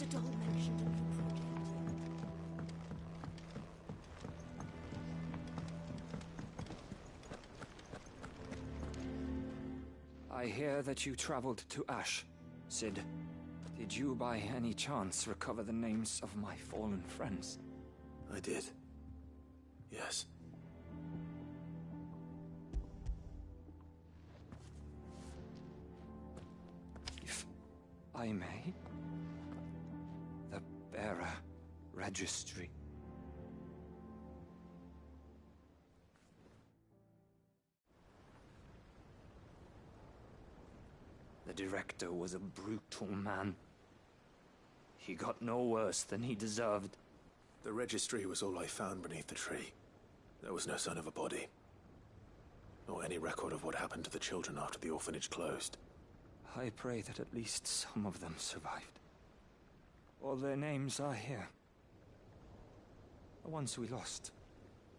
at all mentioned in your project. I hear that you traveled to Ash, Cid. Did you by any chance recover the names of my fallen friends? I did. Yes. If I may, the bearer registry. The director was a brutal man. He got no worse than he deserved. The registry was all I found beneath the tree. There was no sign of a body. Nor any record of what happened to the children after the orphanage closed. I pray that at least some of them survived. All their names are here. The ones we lost.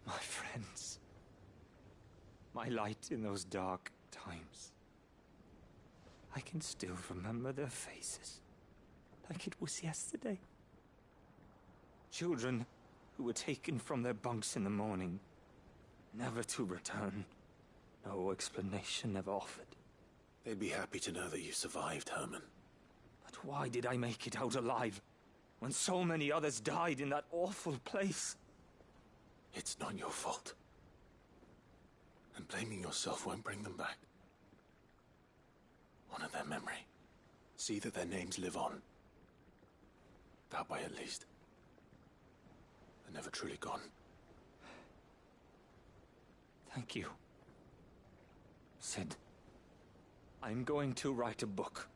My friends. My light in those dark times. I can still remember their faces, like it was yesterday. Children who were taken from their bunks in the morning, never to return. No explanation ever offered. They'd be happy to know that you survived, Herman. But why did I make it out alive, when so many others died in that awful place? It's not your fault. And blaming yourself won't bring them back. Honor their memory. See that their names live on. That way, at least. They're never truly gone. Thank you, Cid. I'm going to write a book.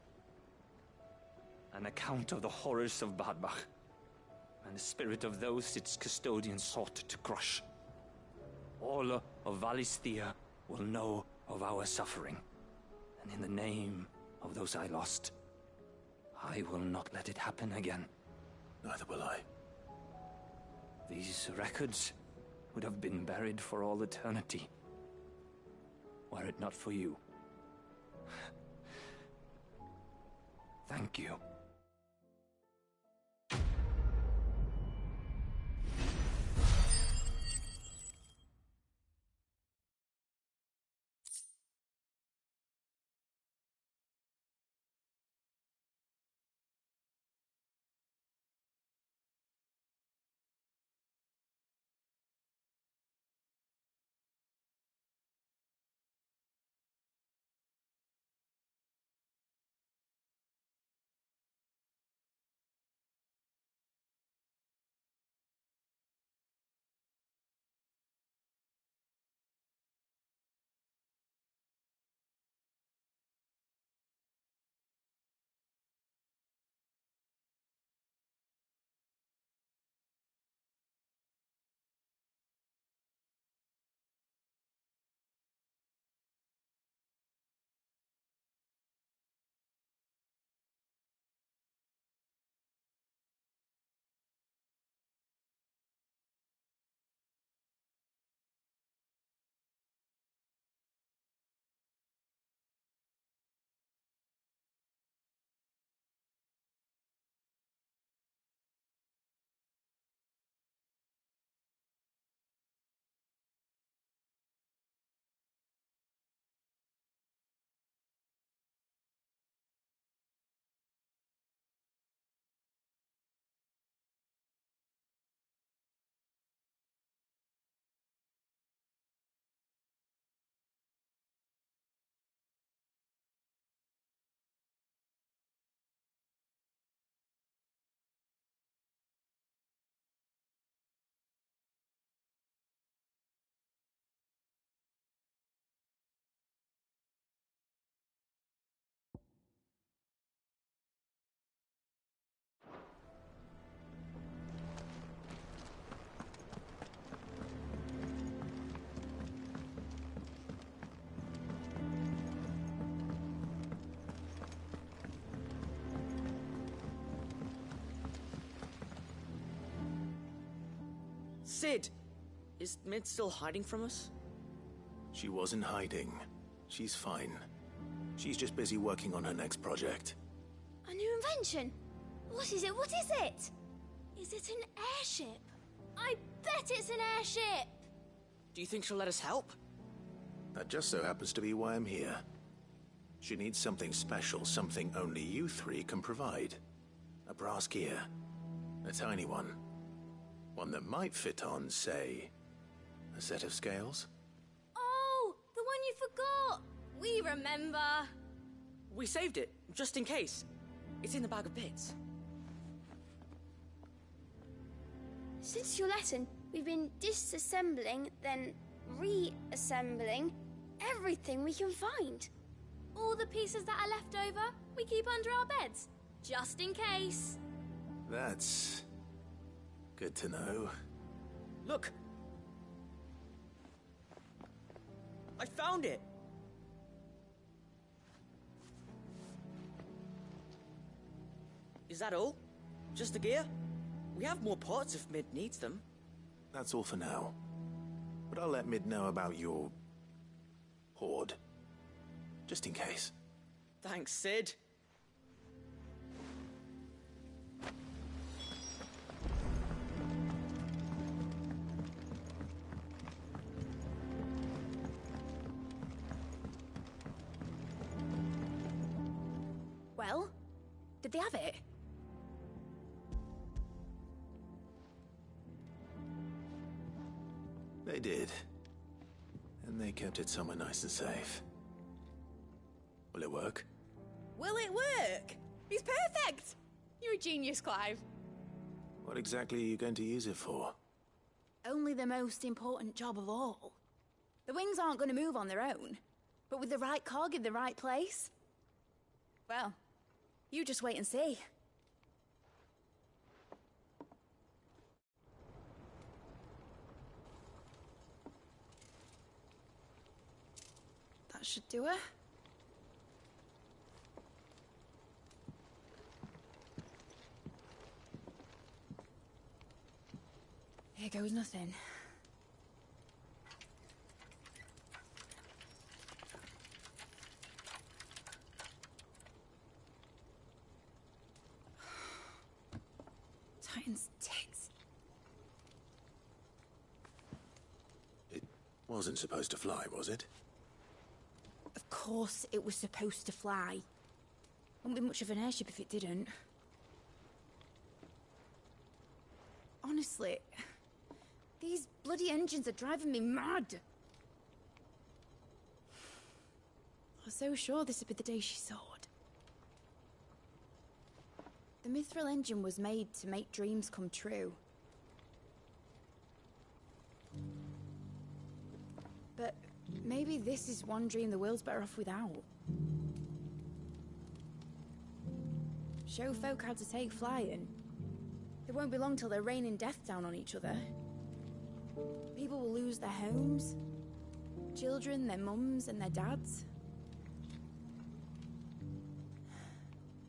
An account of the horrors of Badbach, and the spirit of those its custodians sought to crush. All of Valisthea will know of our suffering. And in the name of those I lost, I will not let it happen again. Neither will I. These records would have been buried for all eternity, were it not for you. Thank you. Cid! Is Mid still hiding from us? She wasn't hiding. She's fine. She's just busy working on her next project. A new invention? What is it? What is it? Is it an airship? I bet it's an airship! Do you think she'll let us help? That just so happens to be why I'm here. She needs something special, something only you three can provide. A brass gear. A tiny one. One that might fit on, say, a set of scales? Oh, the one you forgot! We remember! We saved it, just in case. It's in the bag of bits. Since your lesson, we've been disassembling, then reassembling everything we can find. All the pieces that are left over, we keep under our beds, just in case. That's good to know. Look! I found it! Is that all? Just the gear? We have more parts if Mid needs them. That's all for now. But I'll let Mid know about your hoard. Just in case. Thanks, Sid. Well, did they have it? They did. And they kept it somewhere nice and safe. Will it work? Will it work? He's perfect! You're a genius, Clive. What exactly are you going to use it for? Only the most important job of all. The wings aren't going to move on their own, but with the right cog in the right place, well, you just wait and see. That should do it. Here goes nothing. Titan's tits. It wasn't supposed to fly, was it? Of course it was supposed to fly. Wouldn't be much of an airship if it didn't. Honestly, these bloody engines are driving me mad. I was so sure this would be the day she soared. The Mithril engine was made to make dreams come true. But maybe this is one dream the world's better off without. Show folk how to take flying. It won't be long till they're raining death down on each other. People will lose their homes. Children, their mums and their dads.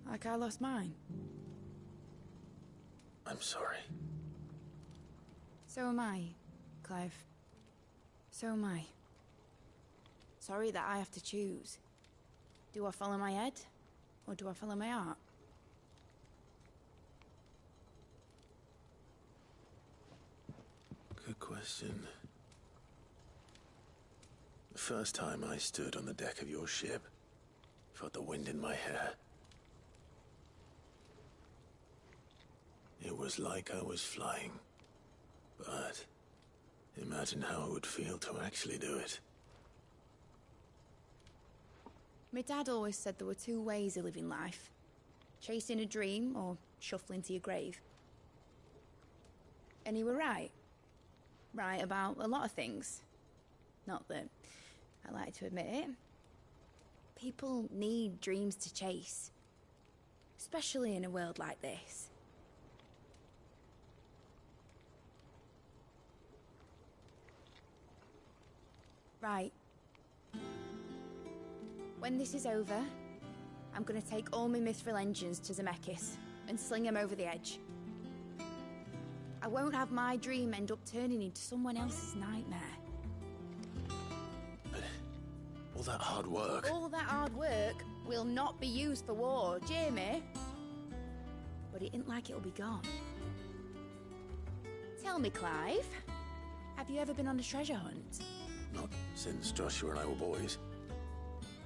Like I lost mine. I'm sorry. So am I, Clive. So am I. Sorry that I have to choose. Do I follow my head, or do I follow my heart? Good question. The first time I stood on the deck of your ship, felt the wind in my hair. It was like I was flying. But imagine how it would feel to actually do it. My dad always said there were two ways of living life. Chasing a dream or shuffling to your grave. And he were right. Right about a lot of things. Not that I like to admit it. People need dreams to chase. Especially in a world like this. Right. When this is over, I'm gonna take all my Mithril engines to Zemeckis and sling them over the edge. I won't have my dream end up turning into someone else's nightmare. But all that hard work... All that hard work will not be used for war, Jamie. but it ain't like it'll be gone. Tell me, Clive, have you ever been on a treasure hunt? Not since Joshua and I were boys.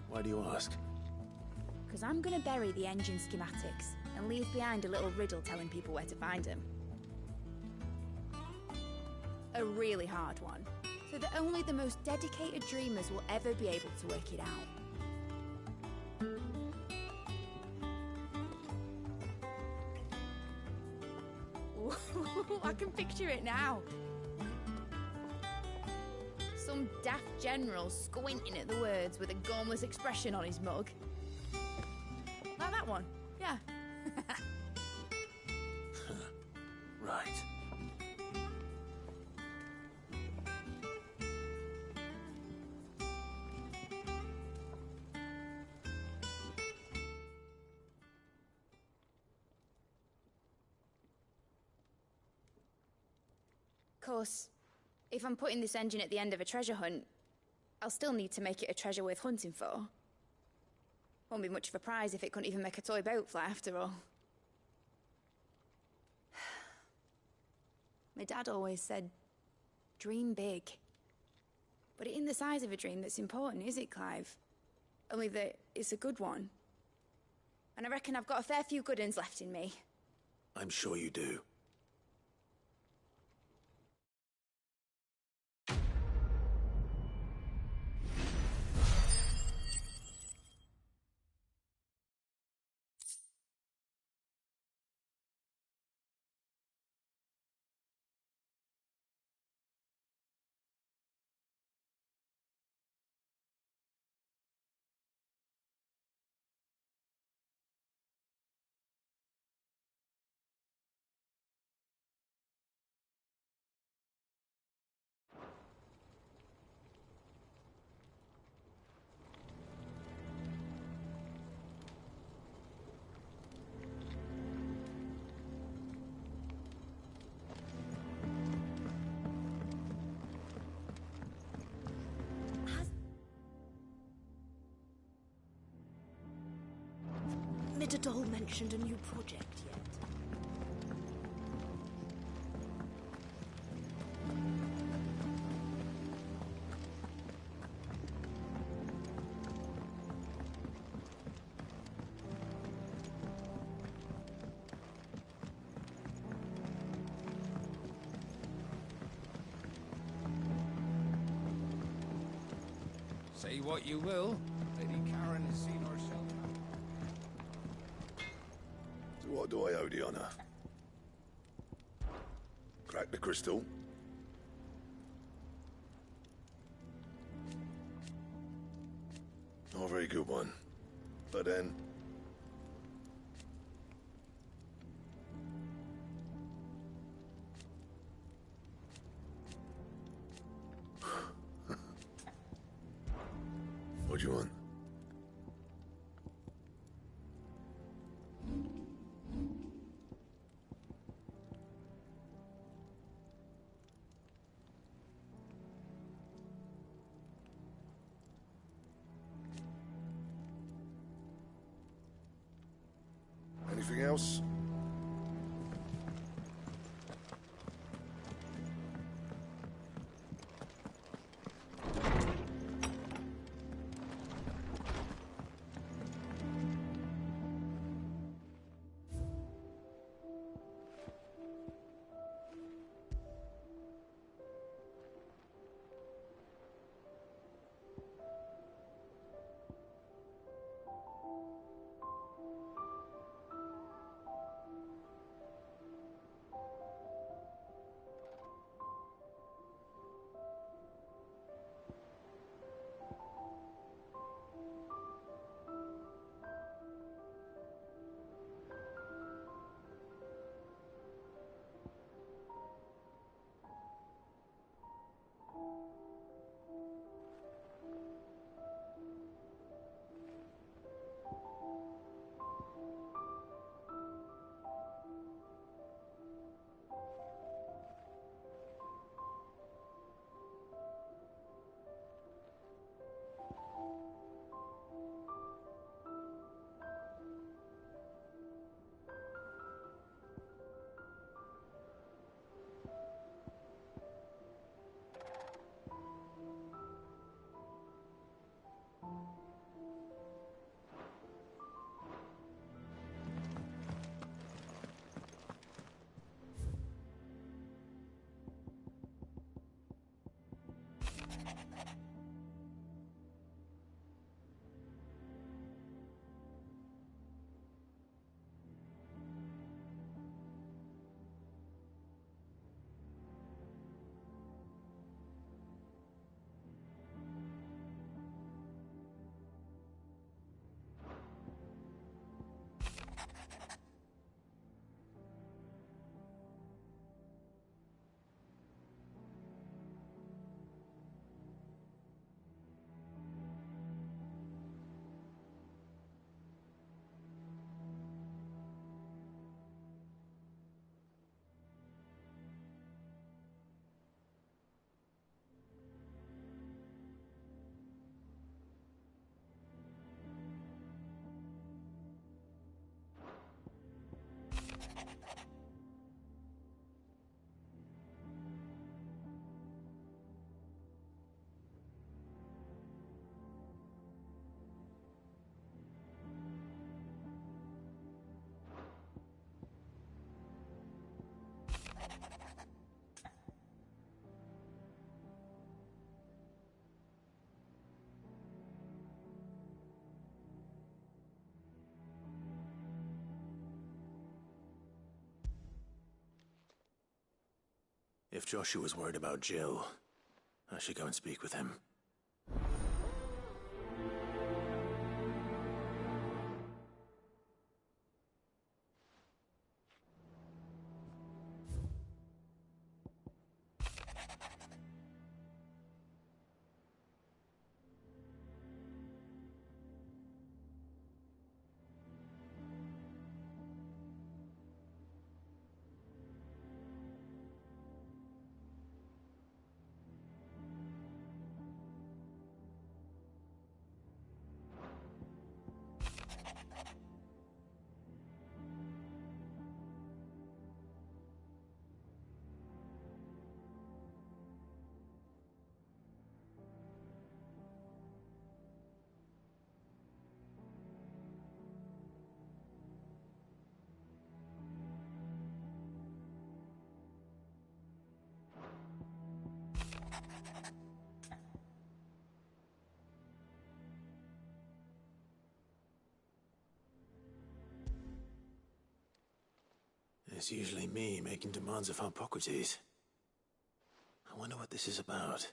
Why do you ask? Because I'm gonna bury the engine schematics and leave behind a little riddle telling people where to find them. A really hard one, so that only the most dedicated dreamers will ever be able to work it out. Ooh, I can picture it now. Some daft general squinting at the words with a gormless expression on his mug. Like that one, yeah. Right. Of course, if I'm putting this engine at the end of a treasure hunt, I'll still need to make it a treasure worth hunting for. Won't be much of a prize if it couldn't even make a toy boat fly after all. My dad always said, dream big. But it ain't the size of a dream that's important, is it, Clive? Only that it's a good one. And I reckon I've got a fair few good uns left in me. I'm sure you do. Midadol mentioned a new project yet? Say what you will, Lady Karen has seen herself. So what do I owe the honor? Crack the crystal? Not a very good one. But then... What do you want? Anything else? If Joshua's worried about Jill, I should go and speak with him. It's usually me making demands of Harpocrates. I wonder what this is about.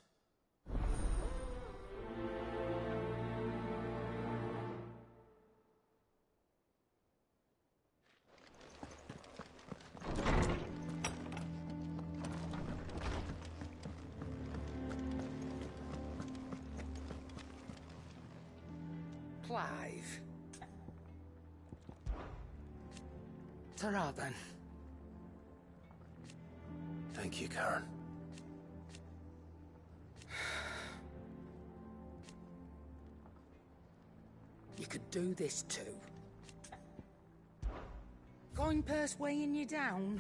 Clive. Ta-ra, then. Thank you, Karen. You could do this too. Going purse weighing you down?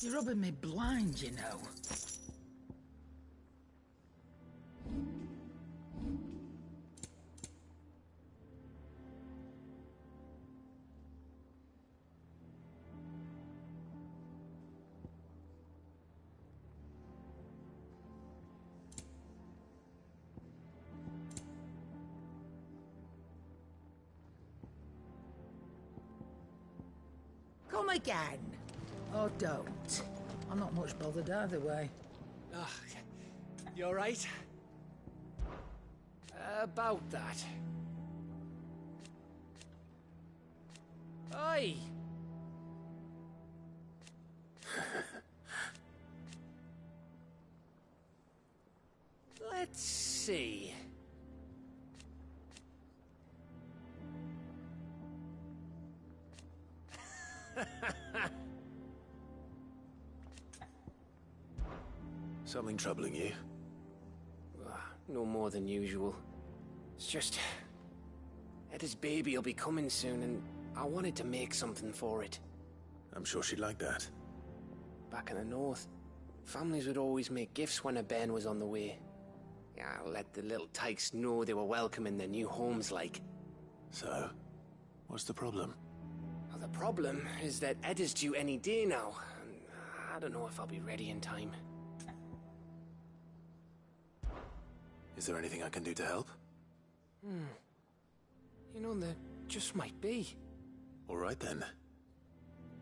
You're rubbing me blind, you know. Come again. Or don't. I'm not much bothered either way. You alright? About that. Oi! Let's see. Something troubling you? No more than usual. It's just... Etta's baby will be coming soon, and I wanted to make something for it. I'm sure she'd like that. Back in the north, families would always make gifts when a bairn was on the way. Yeah, I'll let the little tykes know they were welcome in their new homes, like. So, what's the problem? Well, the problem is that Ed is due any day now. And I don't know if I'll be ready in time. Is there anything I can do to help? You know, there just might be. All right then.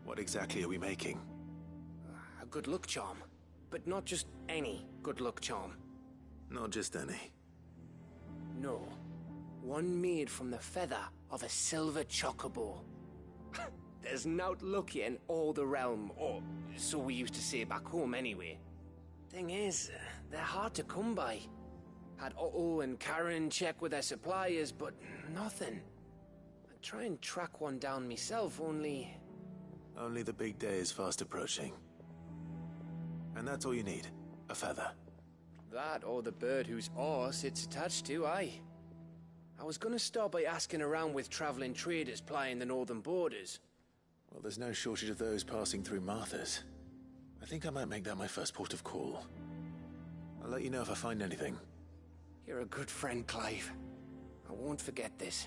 What exactly are we making? A good luck charm. But not just any good luck charm. Not just any. No. One made from the feather of a silver chocobo. There's naught lucky in all the realm, or so we used to say back home anyway. Thing is, they're hard to come by. Had Otto and Karen check with their suppliers, but nothing. I'd try and track one down myself, only... Only the big day is fast approaching. And that's all you need, a feather. That or the bird whose horse it's attached to, aye. I was gonna start by asking around with traveling traders plying the northern borders. Well, there's no shortage of those passing through Martha's. I think I might make that my first port of call. I'll let you know if I find anything. You're a good friend, Clive. I won't forget this.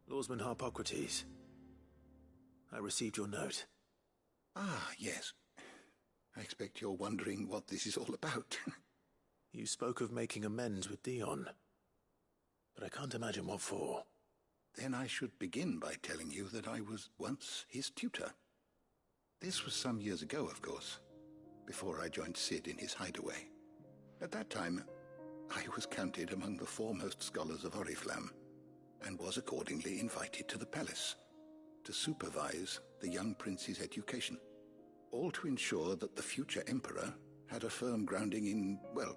Lawsman Harpocrates. I received your note. Ah, yes. I expect you're wondering what this is all about. You spoke of making amends with Dion. But I can't imagine what for. Then I should begin by telling you that I was once his tutor. This was some years ago, of course, before I joined Cid in his hideaway. At that time, I was counted among the foremost scholars of Oriflamme, and was accordingly invited to the palace to supervise the young prince's education, all to ensure that the future emperor had a firm grounding in, well,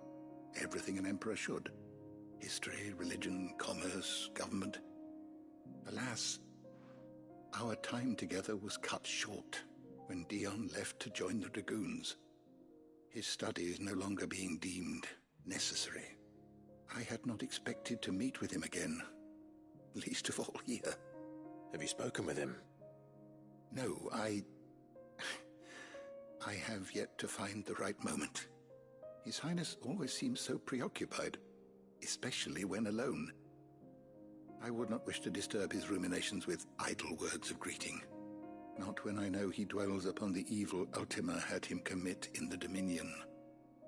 everything an emperor should. History, religion, commerce, government. Alas, our time together was cut short when Dion left to join the Dragoons, his studies no longer being deemed necessary. I had not expected to meet with him again, least of all here. Have you spoken with him? No, I have yet to find the right moment. His Highness always seems so preoccupied, especially when alone. I would not wish to disturb his ruminations with idle words of greeting, not when I know he dwells upon the evil Ultima had him commit in the Dominion.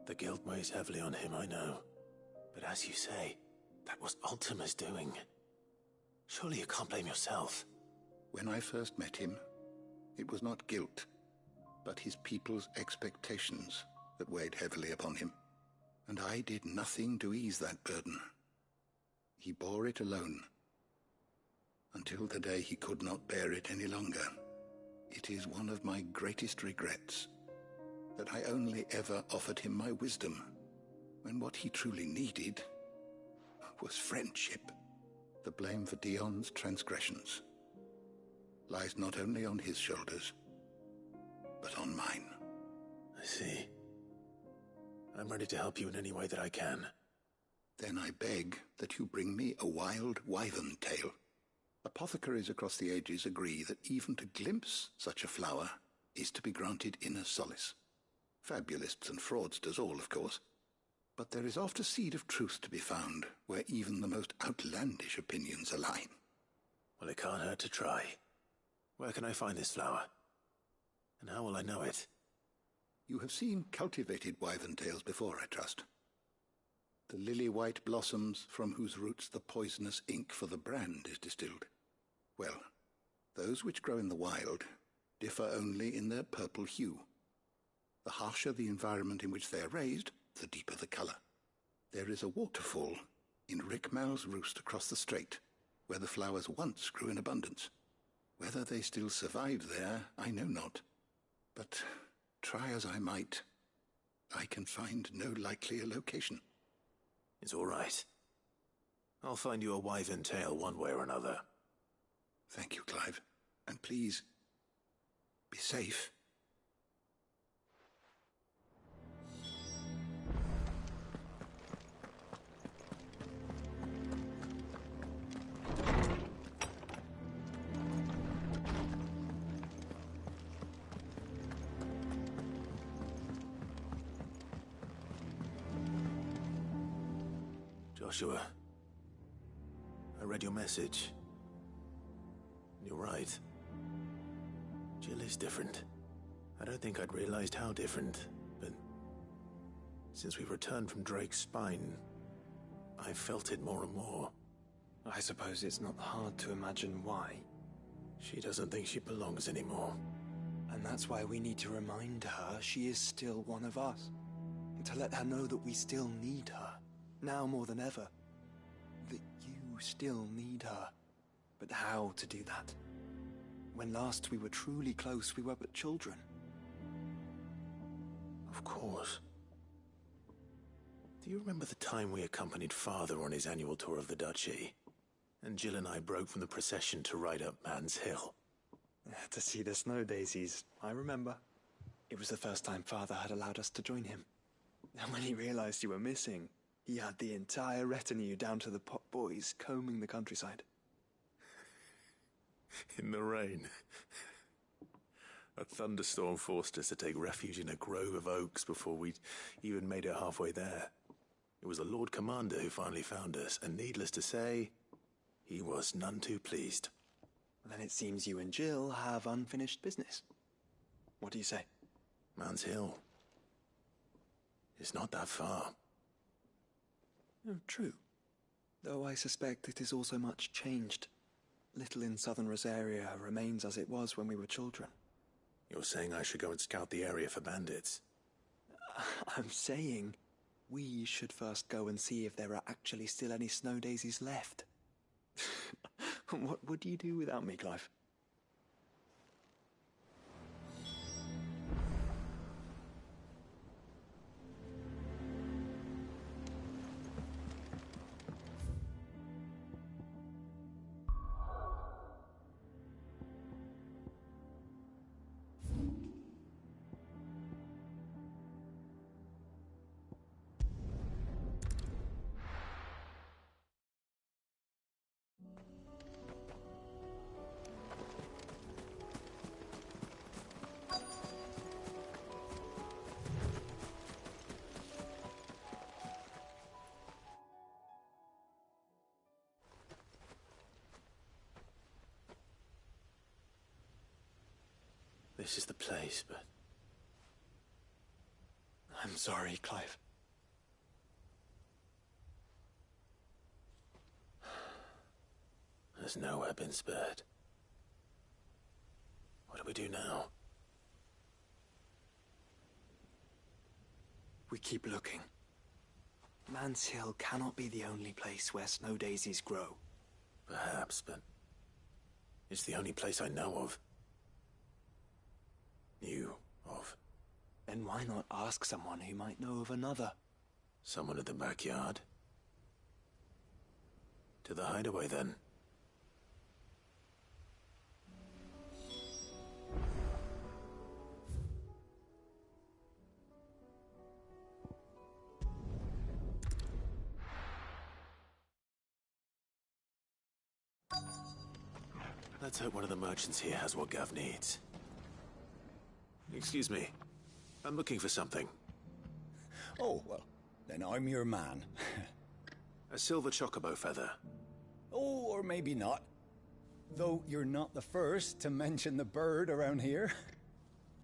The guilt weighs heavily on him, I know. But as you say, that was Ultima's doing. Surely you can't blame yourself. When I first met him, it was not guilt, but his people's expectations that weighed heavily upon him. And I did nothing to ease that burden. He bore it alone, until the day he could not bear it any longer. It is one of my greatest regrets that I only ever offered him my wisdom, when what he truly needed was friendship. The blame for Dion's transgressions lies not only on his shoulders, but on mine. I see. I'm ready to help you in any way that I can. Then I beg that you bring me a wild wyvern tail. Apothecaries across the ages agree that even to glimpse such a flower is to be granted inner solace. Fabulists and fraudsters all, of course. But there is oft a seed of truth to be found where even the most outlandish opinions align. Well, it can't hurt to try. Where can I find this flower? And how will I know it? You have seen cultivated wyvern tails before, I trust. The lily-white blossoms from whose roots the poisonous ink for the brand is distilled. Well, those which grow in the wild differ only in their purple hue. The harsher the environment in which they are raised, the deeper the color. There is a waterfall in Rickmal's Roost across the strait, where the flowers once grew in abundance. Whether they still survive there, I know not. But try as I might, I can find no likelier location. It's all right. I'll find you a wyvern tail one way or another. Thank you, Clive. And please, be safe. Joshua, I read your message. You're right. Jill is different. I don't think I'd realized how different, but since we returned from Drake's Spine, I've felt it more and more. I suppose it's not hard to imagine why. She doesn't think she belongs anymore. And that's why we need to remind her she is still one of us. And to let her know that we still need her. Now more than ever. That you still need her. But how to do that? When last we were truly close, we were but children. Of course. Do you remember the time we accompanied Father on his annual tour of the Duchy? And Jill and I broke from the procession to ride up Man's Hill. To see the snow daisies, I remember. It was the first time Father had allowed us to join him. And when he realized you were missing, he had the entire retinue down to the pot boys combing the countryside. In the rain. A thunderstorm forced us to take refuge in a grove of oaks before we'd even made it halfway there. It was the Lord Commander who finally found us, and needless to say, he was none too pleased. Then it seems you and Jill have unfinished business. What do you say? Man's Hill. It's not that far. Oh, true. Though I suspect it is also much changed. Little in southern Rosaria remains as it was when we were children. You're saying I should go and scout the area for bandits? I'm saying we should first go and see if there are actually still any snow daisies left. What would you do without me, Clive? This is the place, but... I'm sorry, Clive. There's nowhere been spared. What do we do now? We keep looking. Man's Hill cannot be the only place where snow daisies grow. Perhaps, but... it's the only place I know of. Knew of. Then why not ask someone who might know of another? Someone at the backyard? To the hideaway, then. Let's hope one of the merchants here has what Gav needs. Excuse me. I'm looking for something. Oh, well, then I'm your man. A silver chocobo feather. Oh, or maybe not. Though you're not the first to mention the bird around here.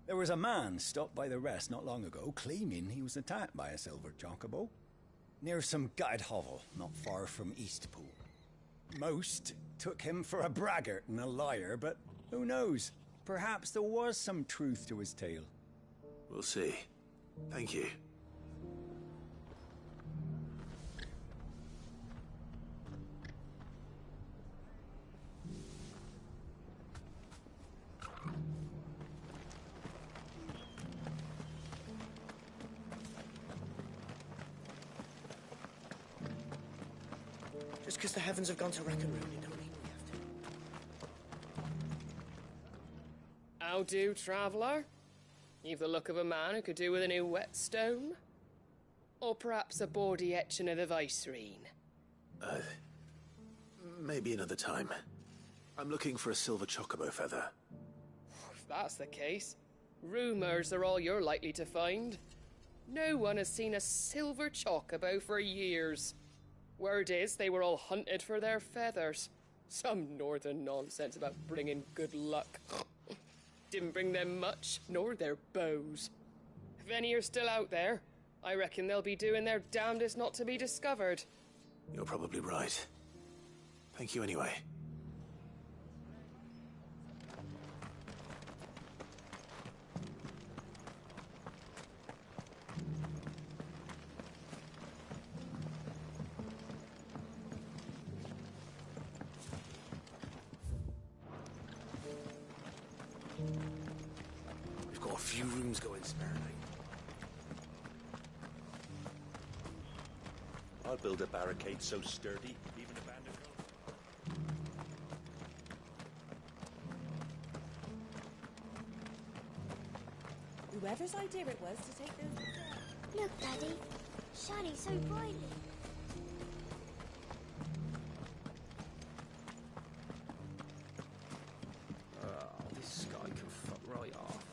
There was a man stopped by the rest not long ago, claiming he was attacked by a silver chocobo. Near some gutted hovel, not far from Eastpool. Most took him for a braggart and a liar, but who knows? Perhaps there was some truth to his tale. We'll see. Thank you. Just because the heavens have gone to wreck and ruin, it don't mean we have to. How do, traveller? You've the look of a man who could do with a new whetstone. Or perhaps a bawdy etching of the Vicerine. Maybe another time. I'm looking for a silver chocobo feather. If that's the case, rumours are all you're likely to find. No one has seen a silver chocobo for years. Word is they were all hunted for their feathers. Some northern nonsense about bringing good luck. Didn't bring them much, nor their bows. If any are still out there, I reckon they'll be doing their damnedest not to be discovered. You're probably right. Thank you anyway. We've got a few rooms going spare night. I'll build a barricade so sturdy, even a band of gold. Whoever's idea it was to take those... Look, Daddy. Shining so brightly. Oh, this sky can fuck right off.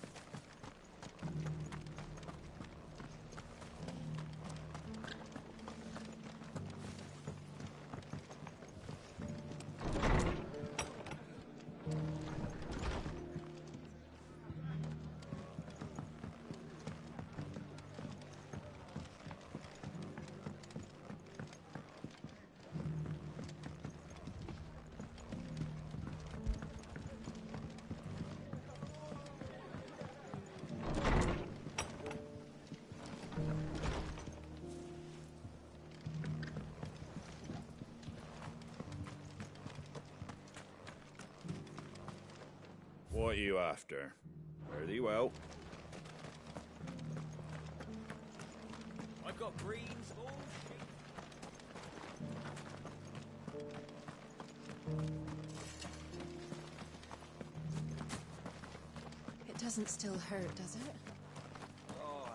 What are you after? Very well. I've got greens, all It doesn't still hurt, does it? Oh,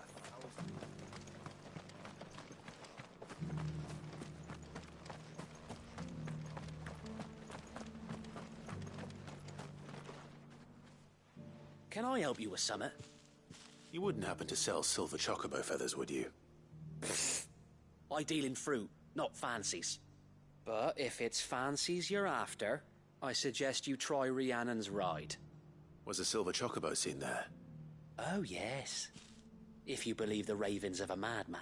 Can I help you with something? You wouldn't happen to sell silver chocobo feathers, would you? I deal in fruit, not fancies. But if it's fancies you're after, I suggest you try Rhiannon's ride. Was a silver chocobo seen there? Oh, yes. If you believe the ravings of a madman.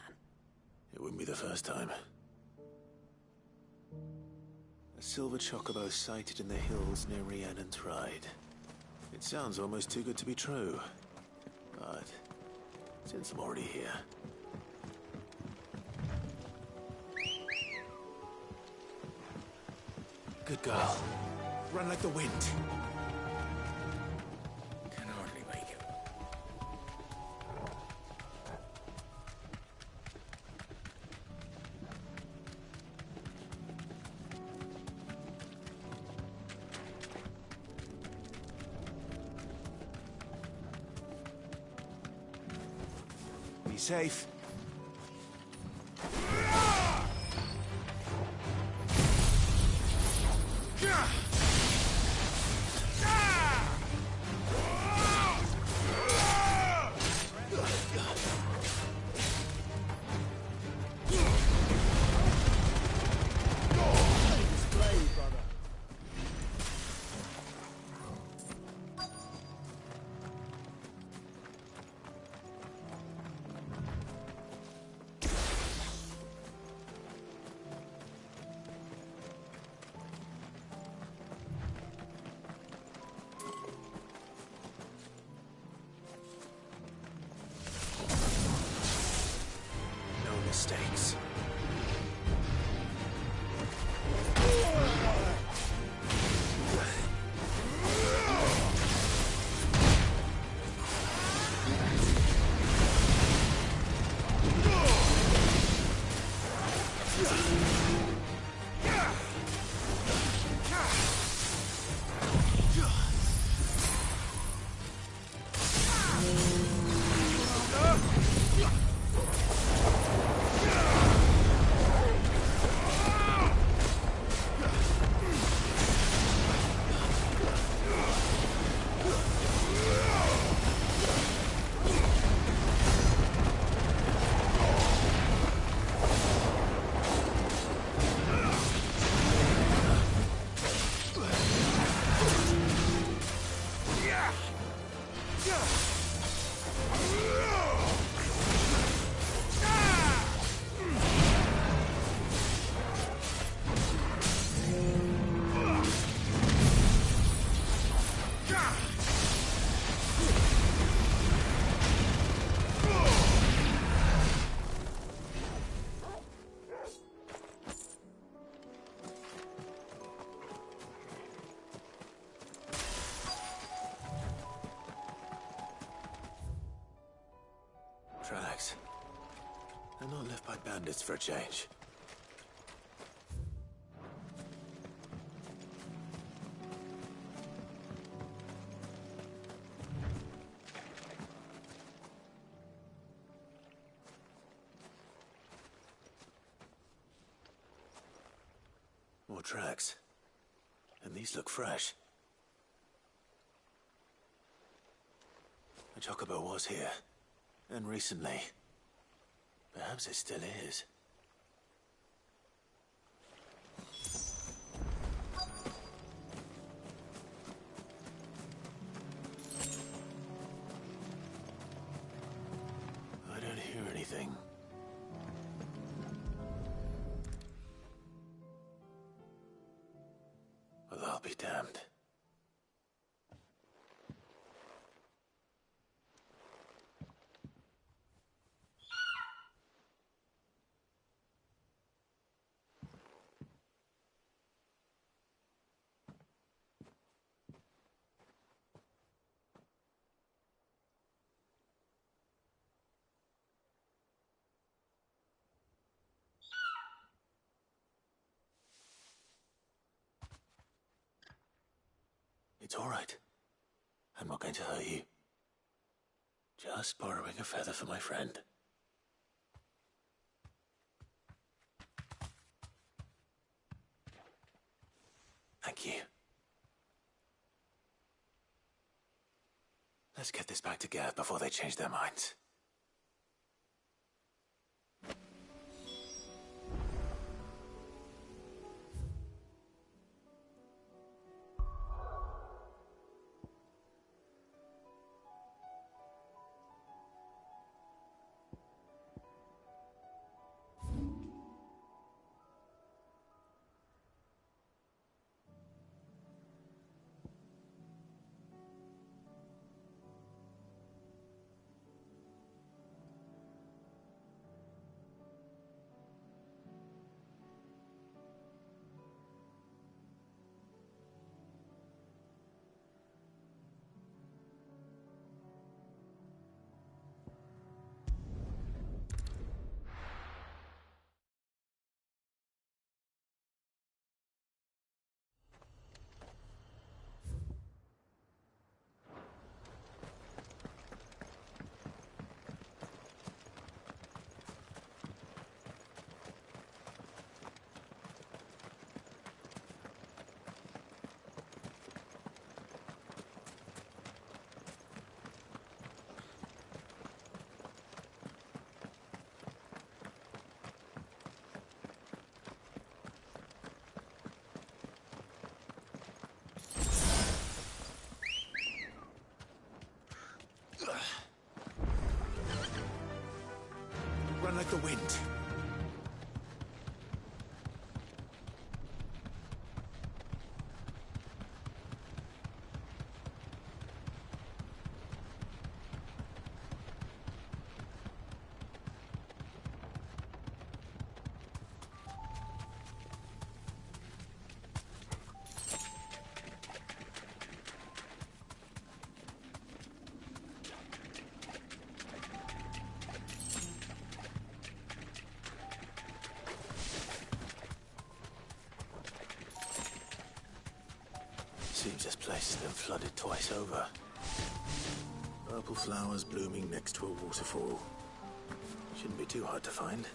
It wouldn't be the first time. A silver chocobo sighted in the hills near Rhiannon's Ride. It sounds almost too good to be true. But since I'm already here... Good girl. Run like the wind. can hardly make it. Be safe. Mistakes. One left by bandits for a change. More tracks. And these look fresh. A chocobo was here. And recently. Perhaps it still is. I don't hear anything. Well, I'll be damned. It's all right. I'm not going to hurt you. Just borrowing a feather for my friend. Thank you. Let's get this back to Gav before they change their minds. Run like the wind. Seems this place has been flooded twice over. Purple flowers blooming next to a waterfall. Shouldn't be too hard to find.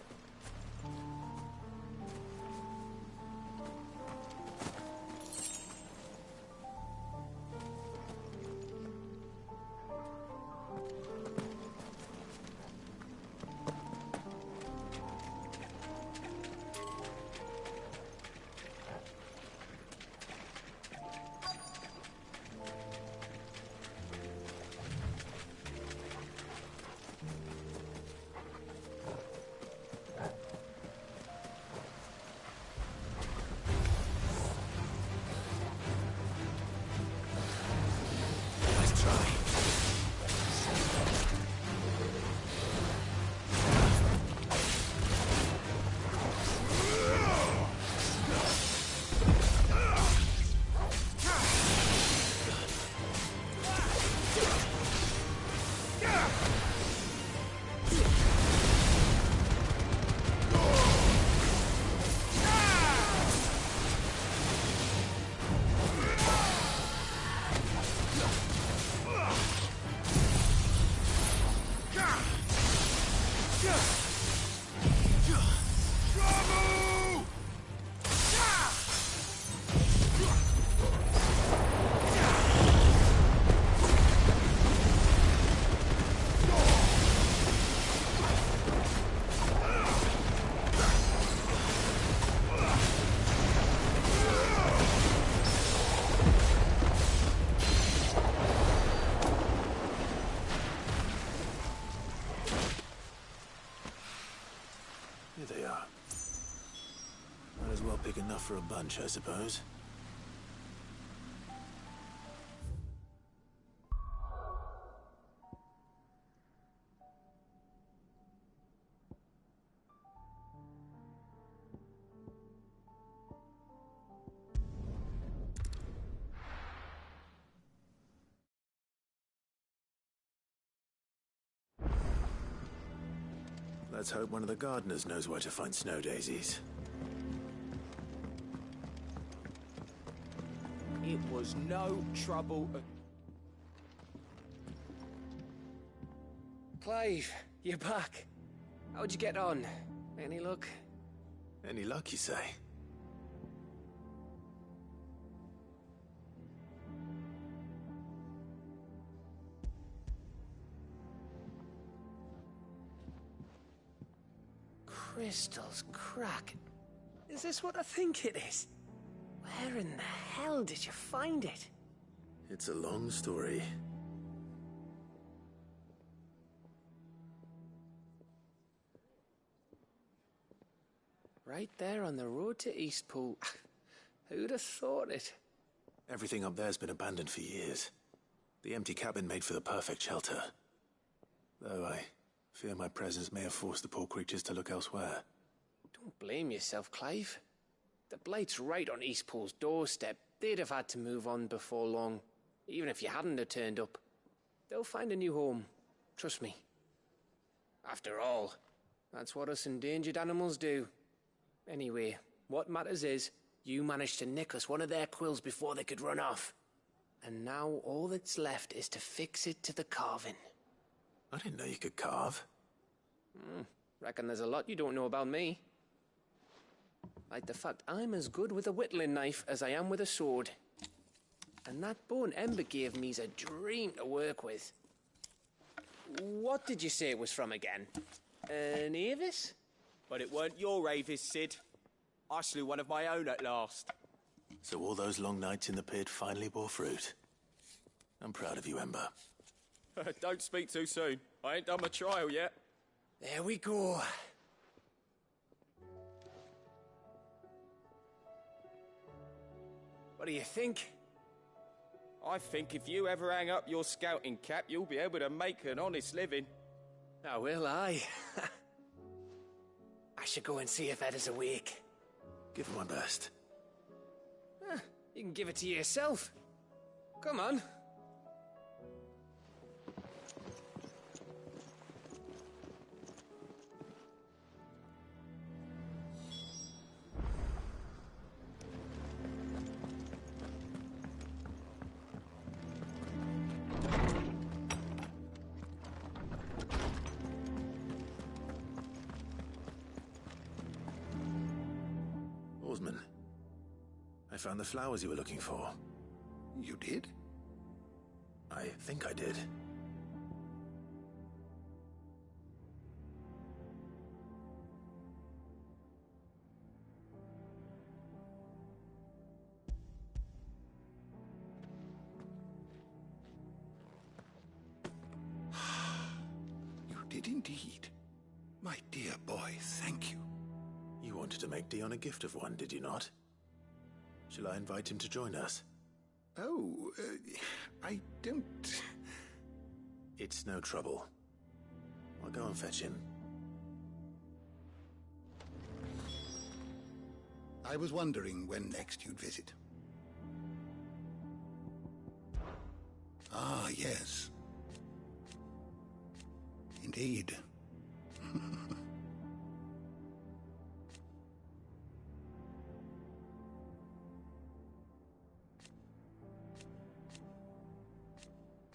Here they are. Might as well pick enough for a bunch, I suppose. Let's hope one of the gardeners knows where to find snow daisies. It was no trouble at... Clive, you're back. How'd you get on? Any luck? Any luck, you say? Crystal's crack. Is this what I think it is? Where in the hell did you find it? It's a long story. Right there on the road to Eastpool. Who'd have thought it? Everything up there's been abandoned for years. The empty cabin made for the perfect shelter. Though I fear my presence may have forced the poor creatures to look elsewhere. Don't blame yourself, Clive. The Blight's right on Eastpool's doorstep. They'd have had to move on before long, even if you hadn't have turned up. They'll find a new home. Trust me. After all, that's what us endangered animals do. Anyway, what matters is, you managed to nick us one of their quills before they could run off. And now all that's left is to fix it to the carving. I didn't know you could carve. Reckon there's a lot you don't know about me. Like the fact I'm as good with a whittling knife as I am with a sword. And that bone Ember gave me's a dream to work with. What did you say it was from again? An Avis? But it weren't your Avis, Sid. I slew one of my own at last. So all those long nights in the pit finally bore fruit. I'm proud of you, Ember. Don't speak too soon. I ain't done my trial yet. There we go. What do you think? I think if you ever hang up your scouting cap, you'll be able to make an honest living. Oh, will I? I should go and see if Ed is awake. Give it my best. You can give it to yourself. Come on. Oarsman, I found the flowers you were looking for. You did? I think I did. You did indeed. My dear boy, thank you. You wanted to make Dion a gift of one, did you not? Shall I invite him to join us? Oh, I don't... It's no trouble. I'll go and fetch him. I was wondering when next you'd visit. Ah, yes. Indeed.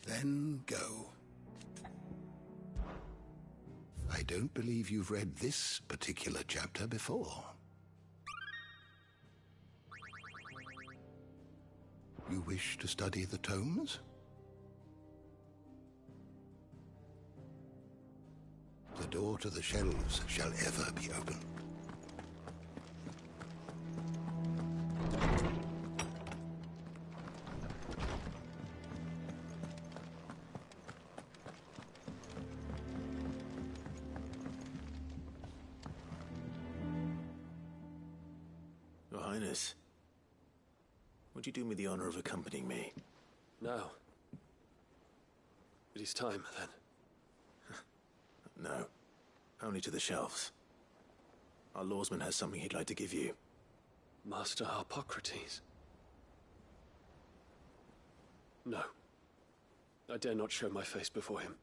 Then go. I don't believe you've read this particular chapter before. You wish to study the tomes? The door to the shelves shall ever be open. Your Highness, would you do me the honor of accompanying me? No. It is time, then. No. Only to the shelves. Our lawsman has something he'd like to give you. Master Harpocrates. No. I dare not show my face before him.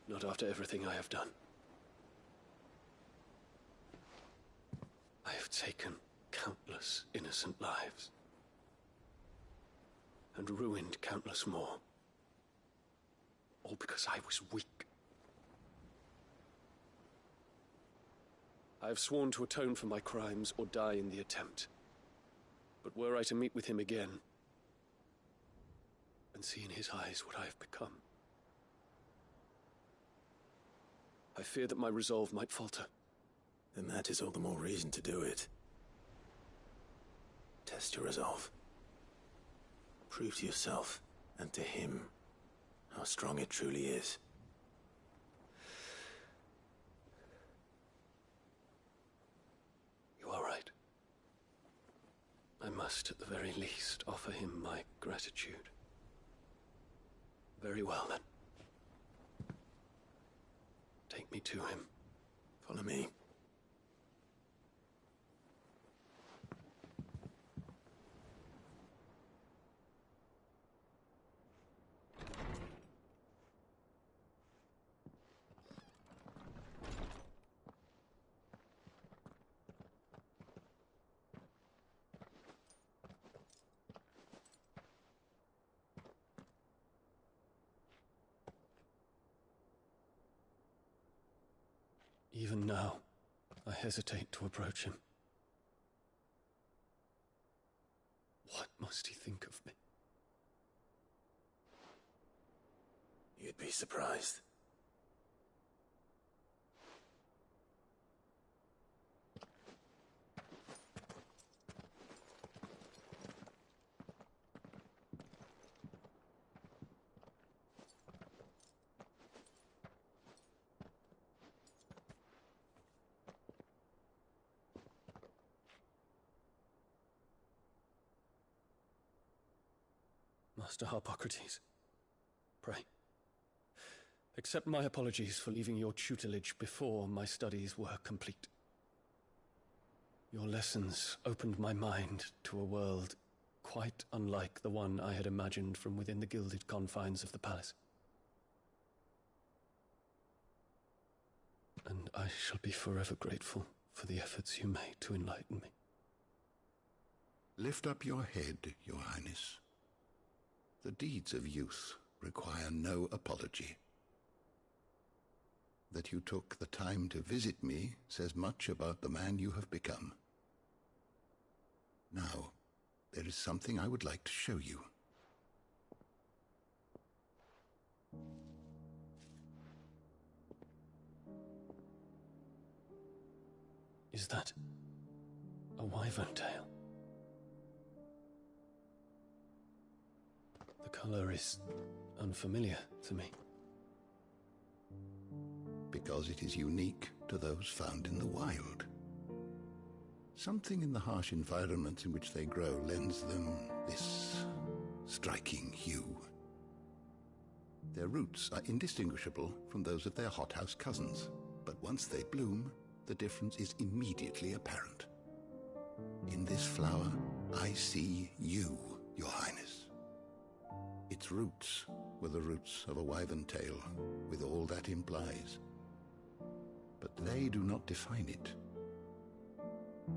Not after everything I have done. I have taken countless innocent lives. And ruined countless more. All because I was weak. I have sworn to atone for my crimes or die in the attempt. But were I to meet with him again, and see in his eyes what I have become, I fear that my resolve might falter. Then that is all the more reason to do it. Test your resolve. Prove to yourself, and to him, how strong it truly is. You are right. I must, at the very least, offer him my gratitude. Very well, then. Take me to him. Follow me. Even now, I hesitate to approach him. What must he think of me? You'd be surprised. Master Harpocrates, pray, accept my apologies for leaving your tutelage before my studies were complete. Your lessons opened my mind to a world quite unlike the one I had imagined from within the gilded confines of the palace. And I shall be forever grateful for the efforts you made to enlighten me. Lift up your head, Your Highness. The deeds of youth require no apology. That you took the time to visit me says much about the man you have become. Now, there is something I would like to show you. Is that a wyvern tail? The color is unfamiliar to me. Because it is unique to those found in the wild. Something in the harsh environments in which they grow lends them this striking hue. Their roots are indistinguishable from those of their hothouse cousins, but once they bloom, the difference is immediately apparent. In this flower, I see you, Your Highness. Its roots were the roots of a wyvern tail, with all that implies. But they do not define it,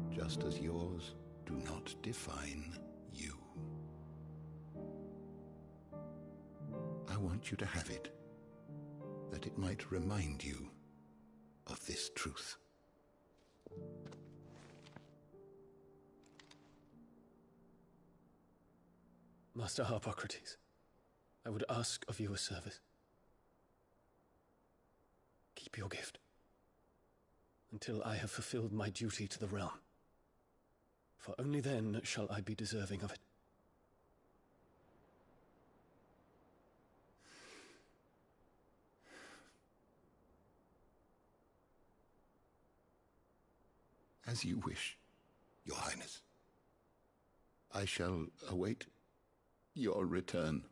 just as yours do not define you. I want you to have it, that it might remind you of this truth. Master Harpocrates, I would ask of you a service. Keep your gift until I have fulfilled my duty to the realm, for only then shall I be deserving of it. As you wish, Your Highness. I shall await your return.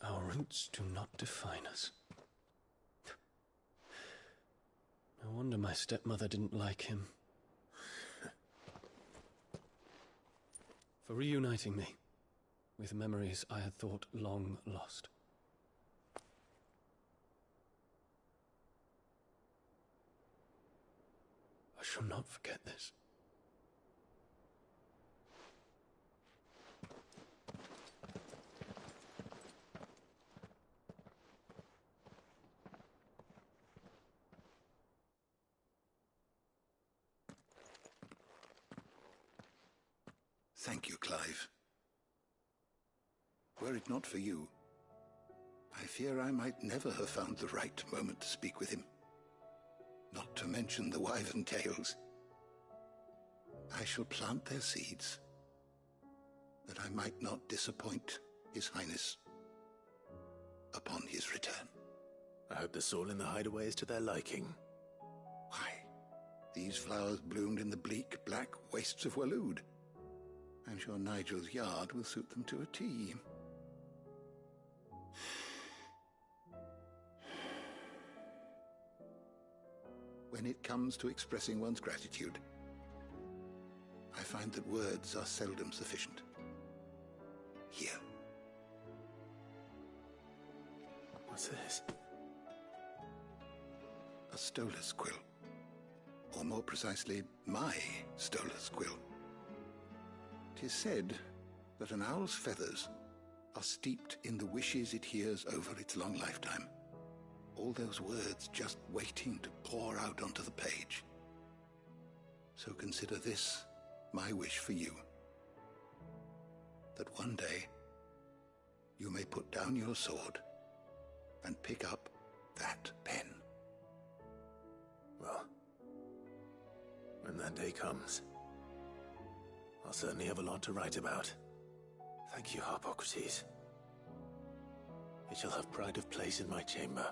Our roots do not define us. No wonder my stepmother didn't like him. For reuniting me with memories I had thought long lost. I shall not forget this. Thank you, Clive. Were it not for you, I fear I might never have found the right moment to speak with him. Not to mention the Wyvern tales. I shall plant their seeds, that I might not disappoint His Highness upon his return. I hope the soil in the hideaway is to their liking. Why, these flowers bloomed in the bleak, black wastes of Waloed. I'm sure Nigel's yard will suit them to a T. When it comes to expressing one's gratitude, I find that words are seldom sufficient. Here. What's this? A Stolas quill. Or more precisely, my Stolas quill. 'Tis said that an owl's feathers are steeped in the wishes it hears over its long lifetime. All those words just waiting to pour out onto the page. So consider this my wish for you. That one day you may put down your sword and pick up that pen. Well, when that day comes, I'll certainly have a lot to write about. Thank you, Harpocrates. It shall have pride of place in my chamber.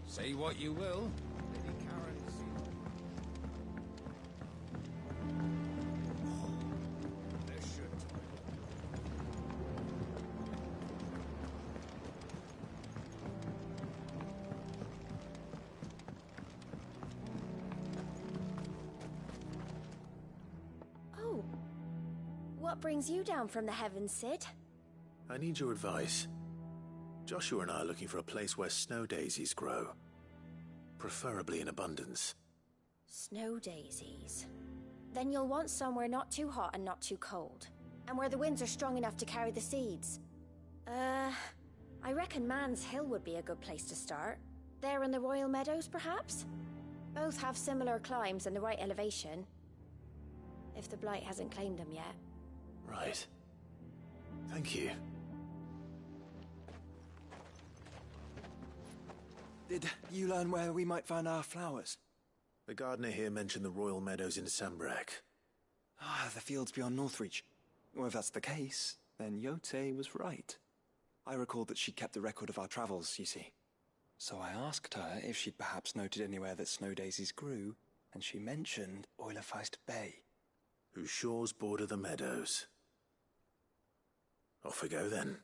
Say what you will, Lady Karen Seymour. There should. Oh. What brings you down from the heavens, Cid? I need your advice. Joshua and I are looking for a place where snow daisies grow. Preferably in abundance. Snow daisies. Then you'll want somewhere not too hot and not too cold. And where the winds are strong enough to carry the seeds. I reckon Man's Hill would be a good place to start. There in the Royal Meadows, perhaps? Both have similar climbs and the right elevation. If the Blight hasn't claimed them yet. Right. Thank you. Did you learn where we might find our flowers? The gardener here mentioned the Royal Meadows in Sambrek. Ah, the fields beyond Northreach. Well, if that's the case, then Yote was right. I recalled that she kept the record of our travels, you see. So I asked her if she'd perhaps noted anywhere that snow daisies grew, and she mentioned Oilafeist Bay. Whose shores border the meadows. Off we go then.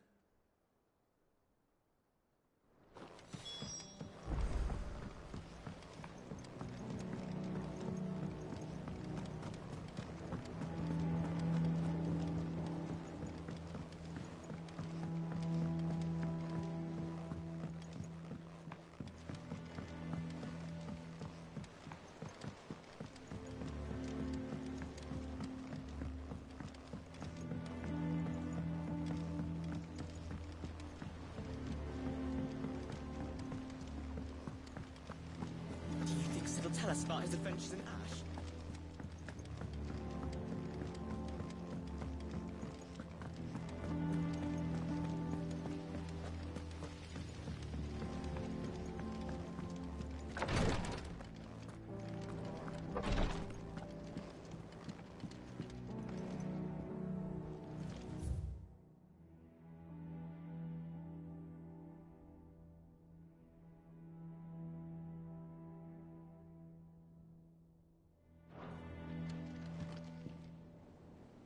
tell us about his adventures in Ash?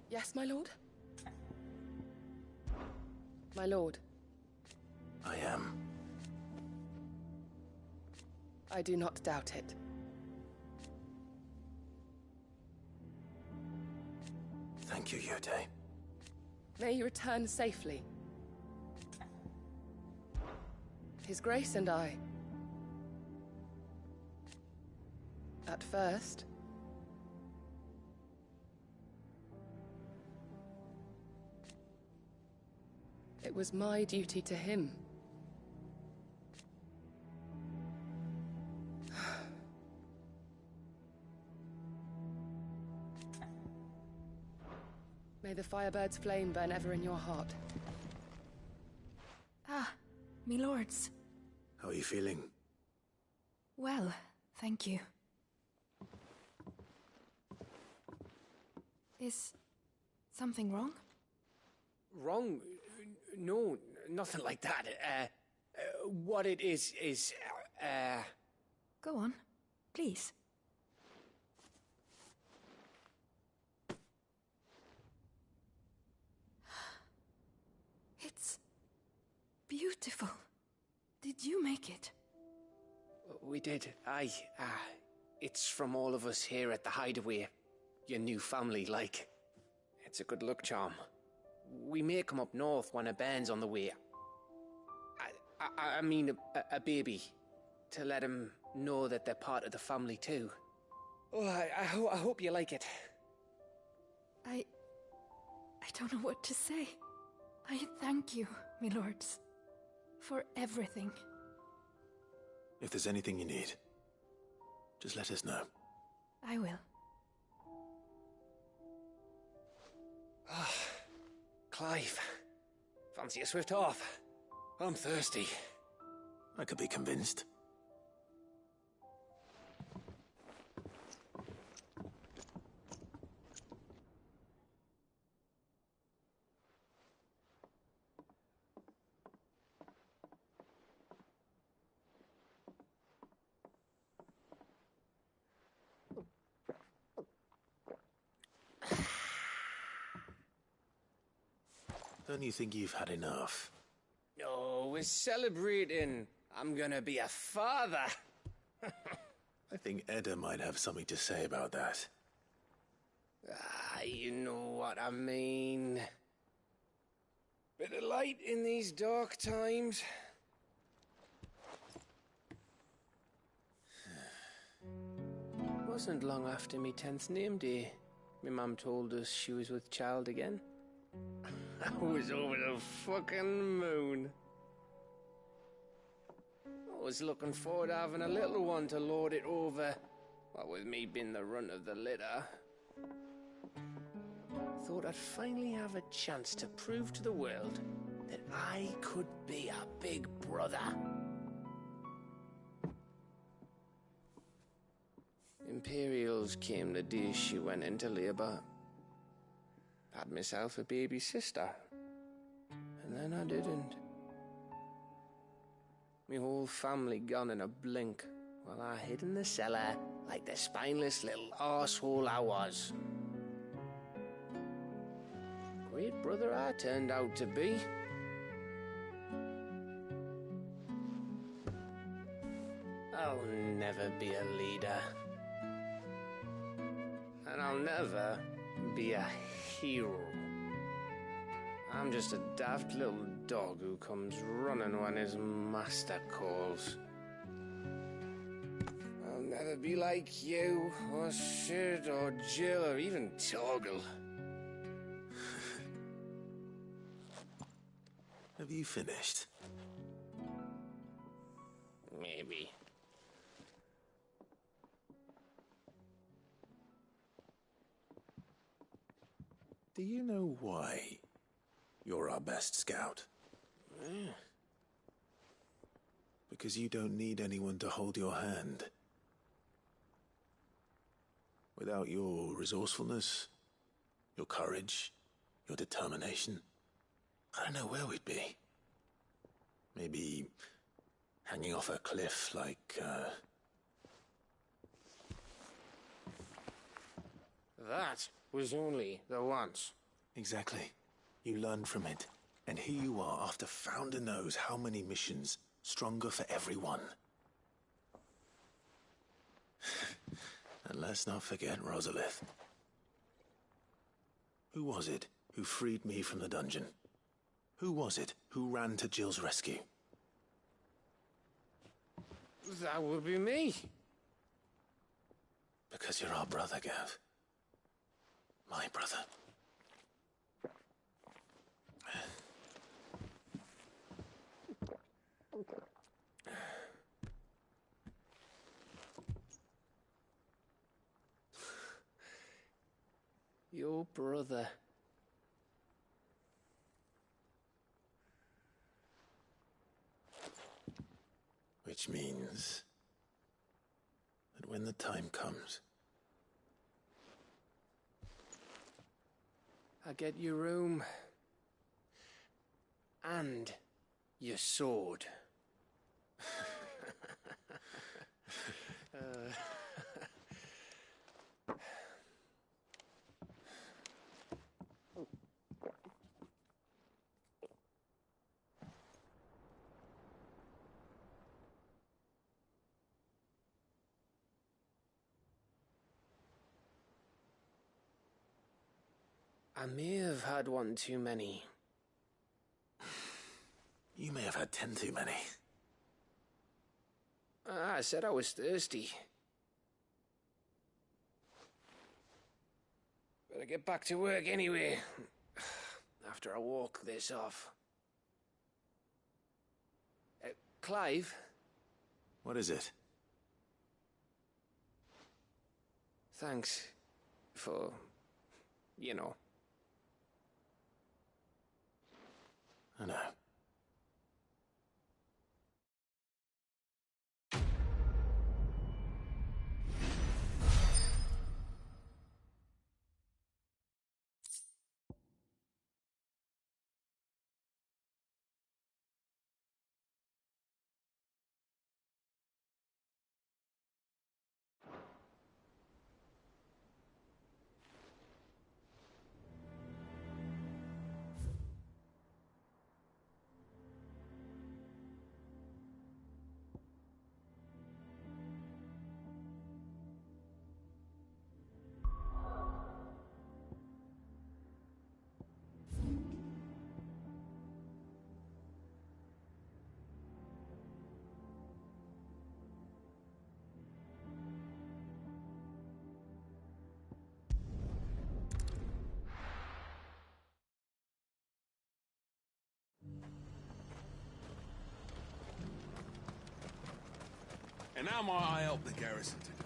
Yes, my lord? My lord. I am. I do not doubt it. Thank you, Yute. May you return safely. His Grace and I... At first... It was my duty to him. May the Firebird's flame burn ever in your heart. Ah, me lords. How are you feeling? Well, thank you. Is something wrong? Wrong? No, nothing like that. What it is... Go on, please. It's beautiful. Did you make it? We did. Aye. It's from all of us here at the Hideaway. Your new family, like. It's a good luck charm. We may come up north when a band's on the way. I mean a baby. To let him know that they're part of the family too. Oh, I hope you like it. I don't know what to say. I thank you, my lords, for everything. If there's anything you need, just let us know. I will. Clive, fancy a swift off? I'm thirsty. I could be convinced. Don't you think you've had enough? No, we're celebrating. I'm gonna be a father. I think Edda might have something to say about that. You know what I mean. Bit of light in these dark times. Wasn't long after me 10th name day, my mum told us she was with child again. I was over the fucking moon. I was looking forward to having a little one to lord it over, what with me being the runt of the litter. Thought I'd finally have a chance to prove to the world that I could be a big brother. Imperials came the day she went into labour. Had myself a baby sister. And then I didn't. My whole family gone in a blink, while I hid in the cellar like the spineless little arsehole I was. Great brother I turned out to be. I'll never be a leader. And I'll never be a hero. I'm just a daft little dog who comes running when his master calls. I'll never be like you, or Sid, or Jill, or even Torgal. Have you finished? Maybe. Do you know why you're our best scout? Because you don't need anyone to hold your hand. Without your resourcefulness, your courage, your determination, I don't know where we'd be. Maybe hanging off a cliff like, That was only the once. Exactly. You learned from it. And here you are after Founder knows how many missions, stronger for everyone. And let's not forget Rosalith. Who was it who freed me from the dungeon? Who was it who ran to Jill's rescue? That would be me. Because you're our brother, Gav. My brother. Your brother. Which means that when the time comes, I get your room and your sword. I may have had one too many. You may have had 10 too many. I said I was thirsty. Better get back to work anyway, after I walk this off. Clive? What is it? Thanks for, you know. I know. And how might I help the garrison today?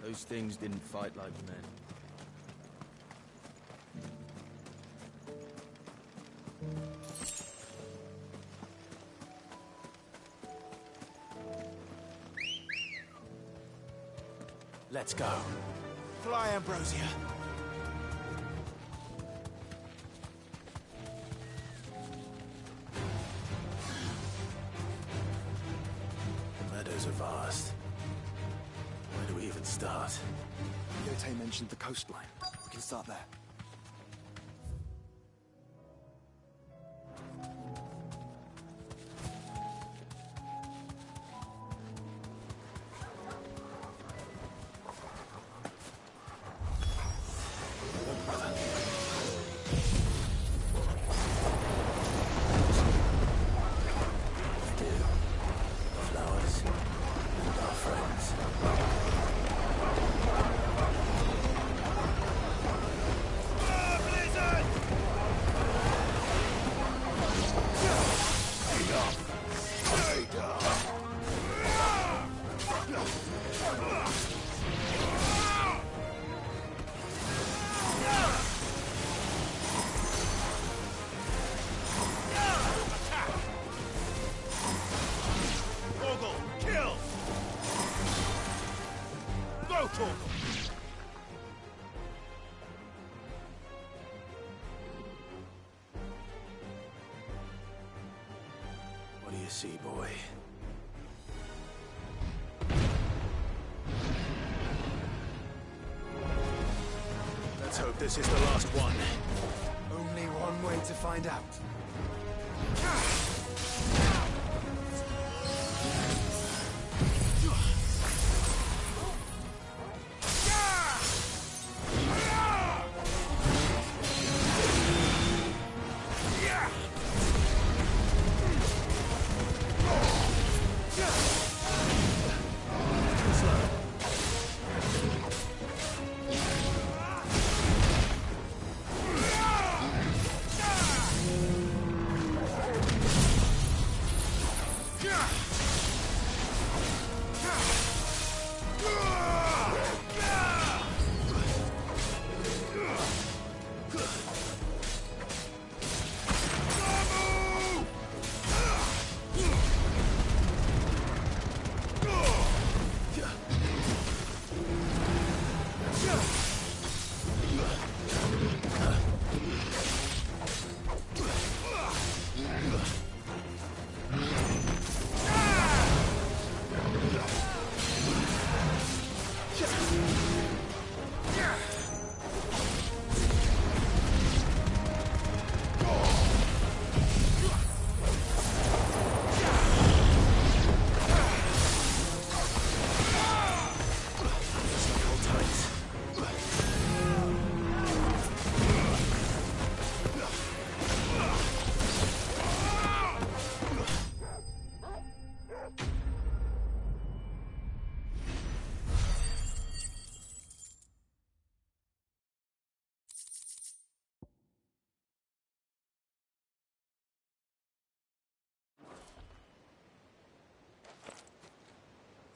Those things didn't fight like men. Let's go. Fly, Ambrosia. The meadows are vast. Where do we even start? Yote mentioned the coastline. We can start there. Kotor! What do you see, boy? Let's hope this is the last one. Only one way to find out.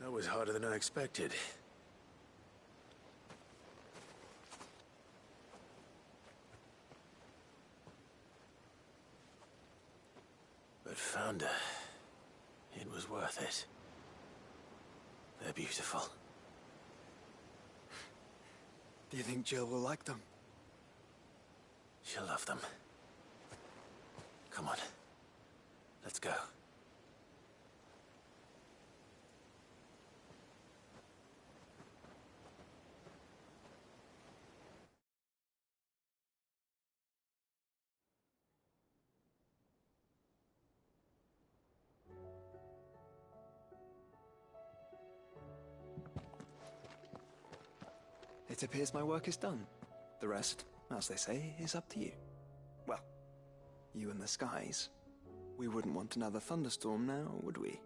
That was harder than I expected. But Founder, it was worth it. They're beautiful. Do you think Jill will like them? She'll love them. Come on. Let's go. It appears my work is done. The rest, as they say, is up to you. Well, you and the skies. We wouldn't want another thunderstorm now, would we?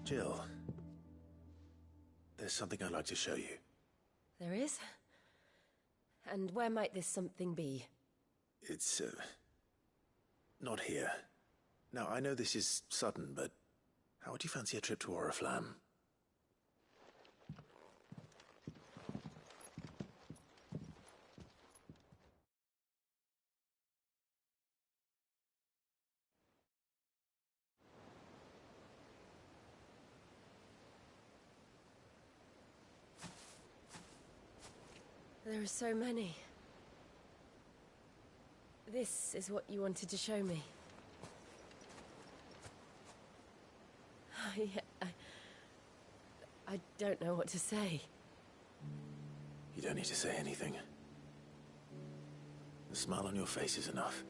Jill, there's something I'd like to show you. There is? And where might this something be? It's, not here. Now, I know this is sudden, but how would you fancy a trip to Oriflamme? There are so many. This is what you wanted to show me. I don't know what to say. You don't need to say anything. The smile on your face is enough.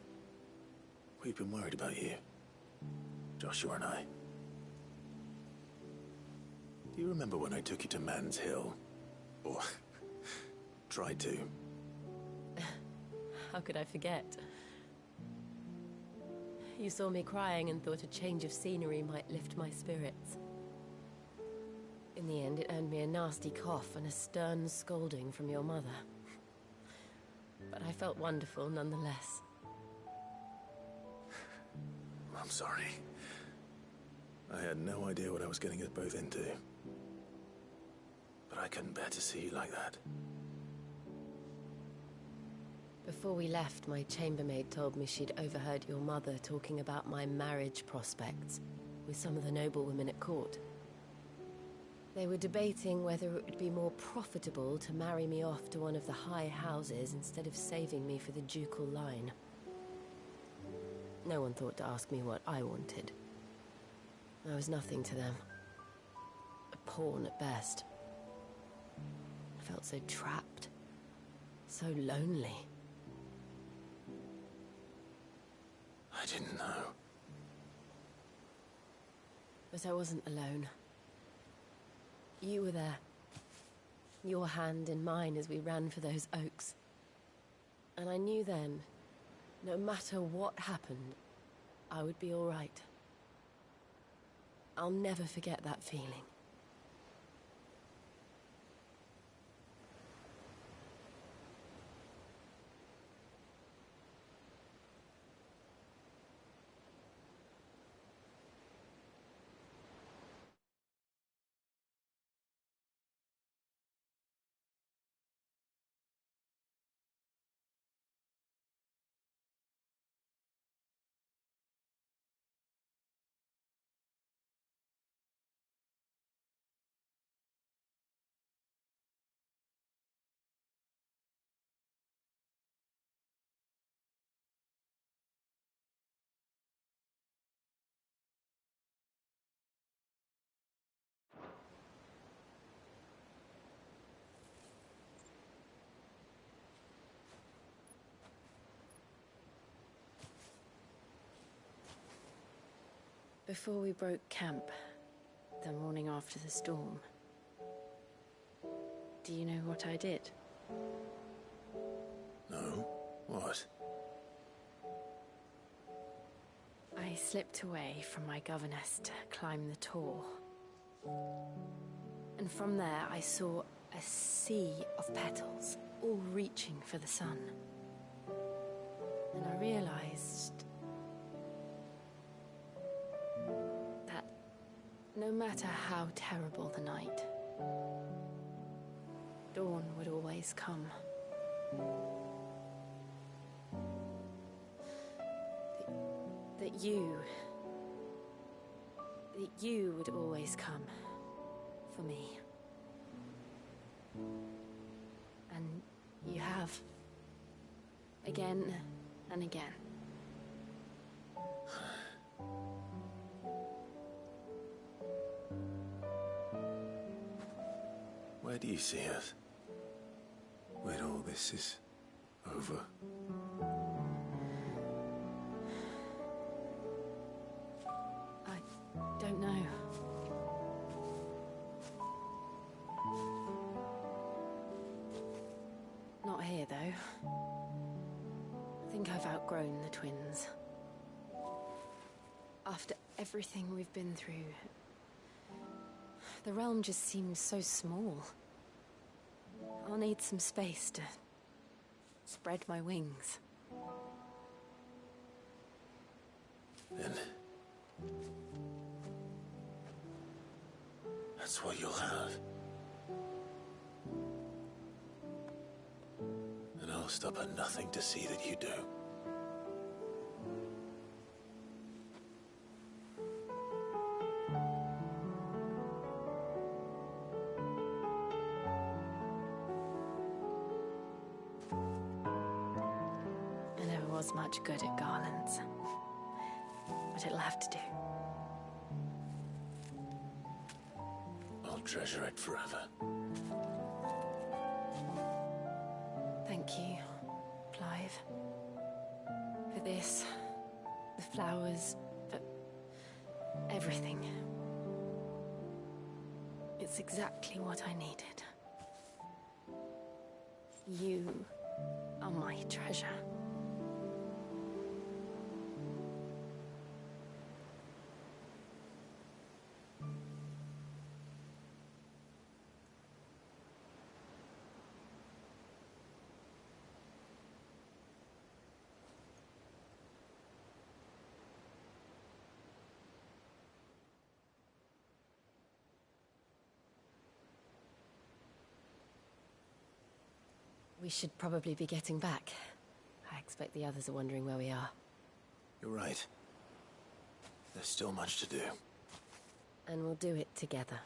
We've been worried about you. Joshua and I. Do you remember when I took you to Man's Hill? Or tried to? How could I forget? You saw me crying and thought a change of scenery might lift my spirits. In the end, it earned me a nasty cough and a stern scolding from your mother. But I felt wonderful nonetheless. I'm sorry. I had no idea what I was getting us both into. But I couldn't bear to see you like that. Before we left, my chambermaid told me she'd overheard your mother talking about my marriage prospects with some of the noblewomen at court. They were debating whether it would be more profitable to marry me off to one of the high houses instead of saving me for the ducal line. No one thought to ask me what I wanted. I was nothing to them. A pawn at best. I felt so trapped. So lonely. I didn't know. But I wasn't alone. You were there. Your hand in mine as we ran for those oaks. And I knew then, no matter what happened, I would be all right. I'll never forget that feeling. Before we broke camp, the morning after the storm, do you know what I did? No? What? I slipped away from my governess to climb the Tor. And from there I saw a sea of petals, all reaching for the sun. And I realized that no matter how terrible the night, dawn would always come. That you would always come for me. And you have. Again and again. Where do you see us? When all this is over? I don't know. Not here, though. I think I've outgrown the twins. After everything we've been through, The realm just seems so small. I'll need some space to spread my wings. Then that's what you'll have. And I'll stop at nothing to see that you do. I never was much good at garlands, but it'll have to do. I'll treasure it forever. Thank you, Clive. For this, the flowers, for everything. It's exactly what I needed. You are my treasure. We should probably be getting back. I expect the others are wondering where we are. You're right. There's still much to do. And we'll do it together.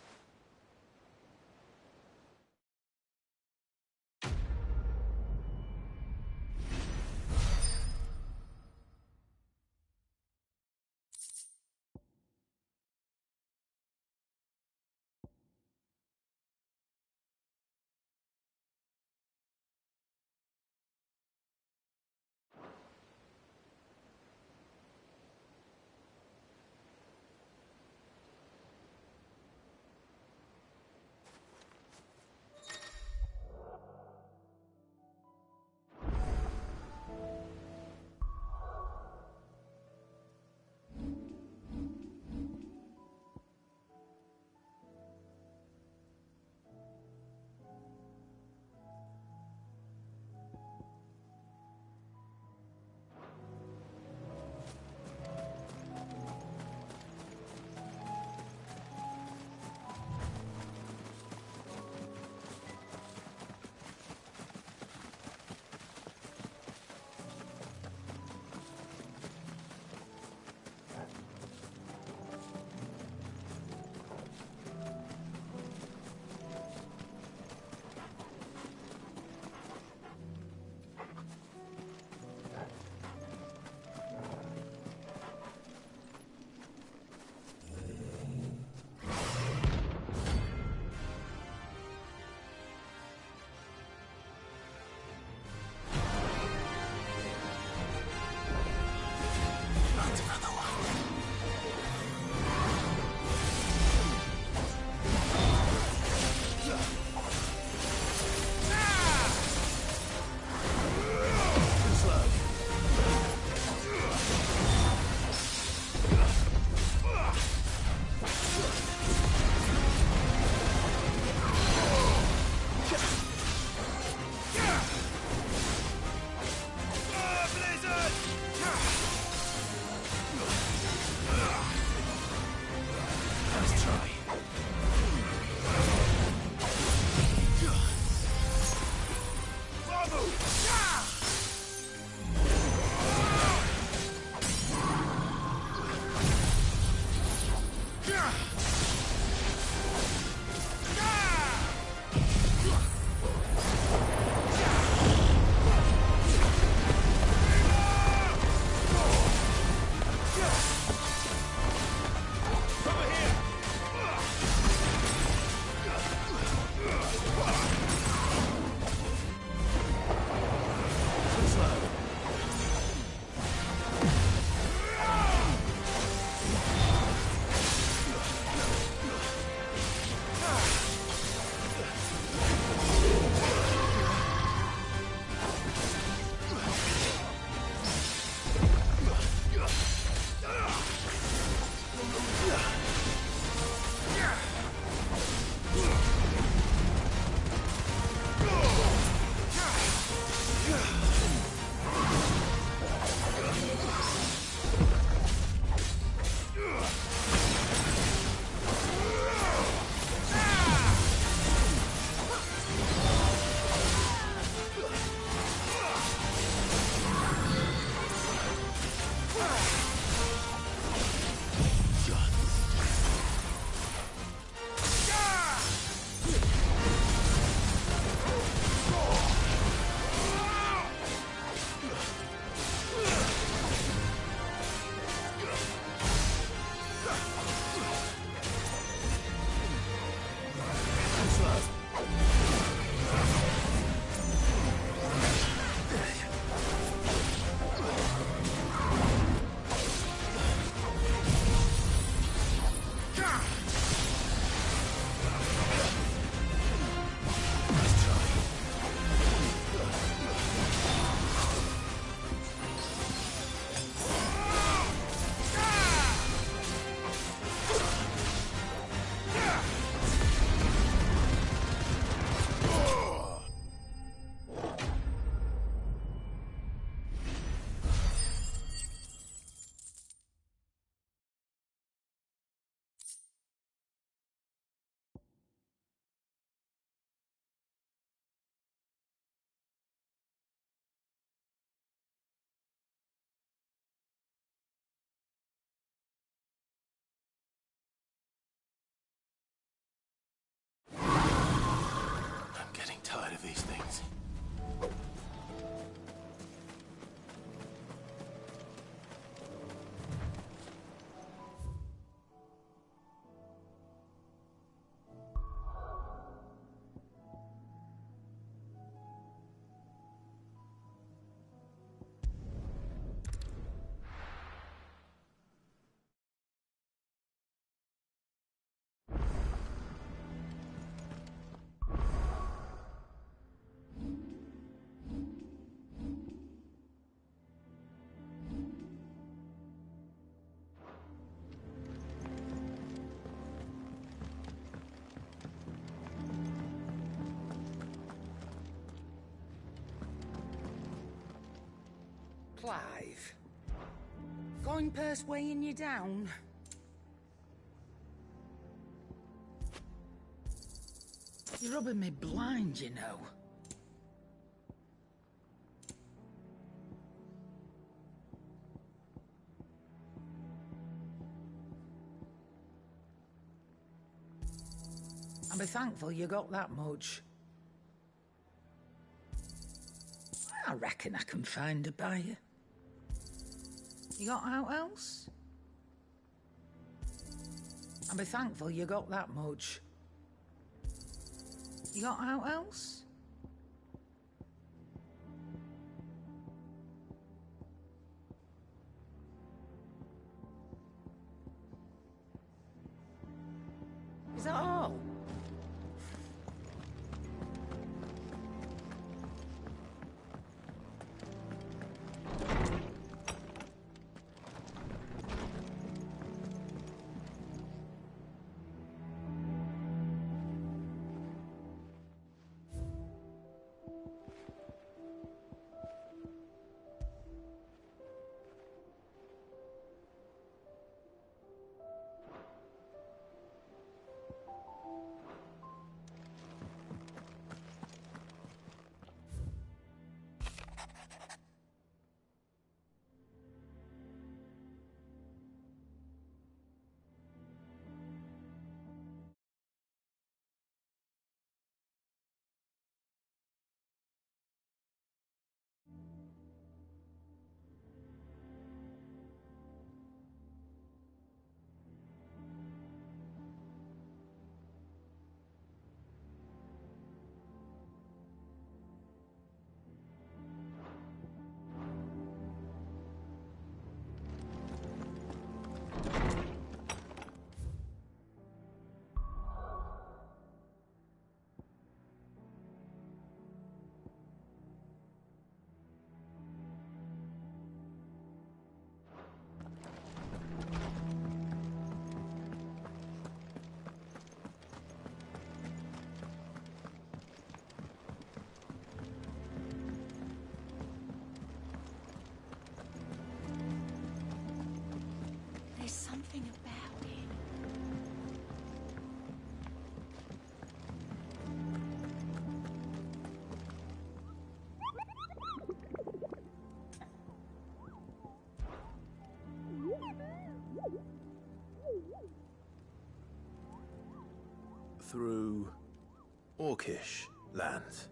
Clive. Going past weighing you down? You're rubbing me blind, you know. I'll be thankful you got that much. I reckon I can find a buyer. You got out else? I'll be thankful you got that much. You got out else? Is that all? There's something about it. Through Orcish lands.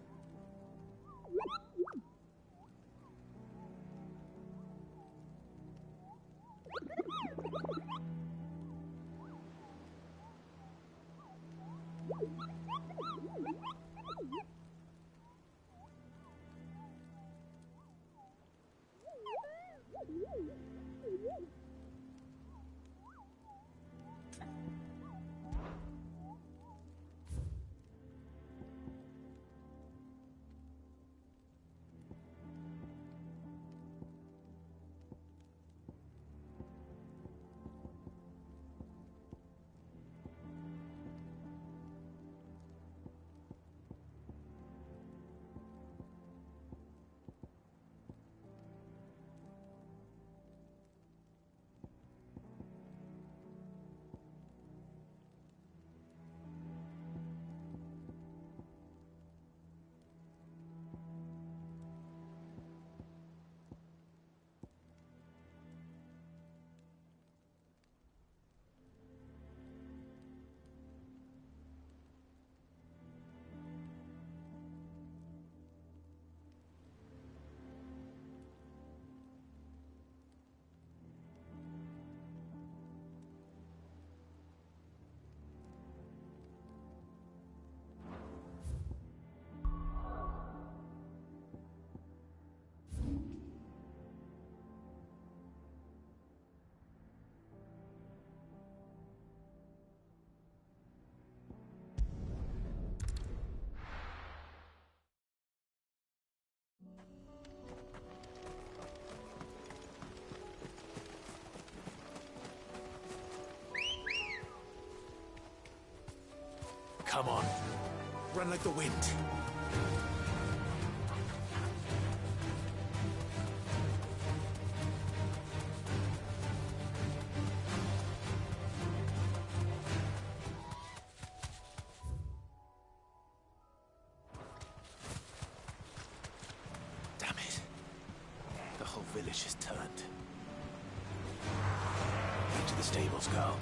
Come on. Run like the wind. village has turned. Get to the stables, girl.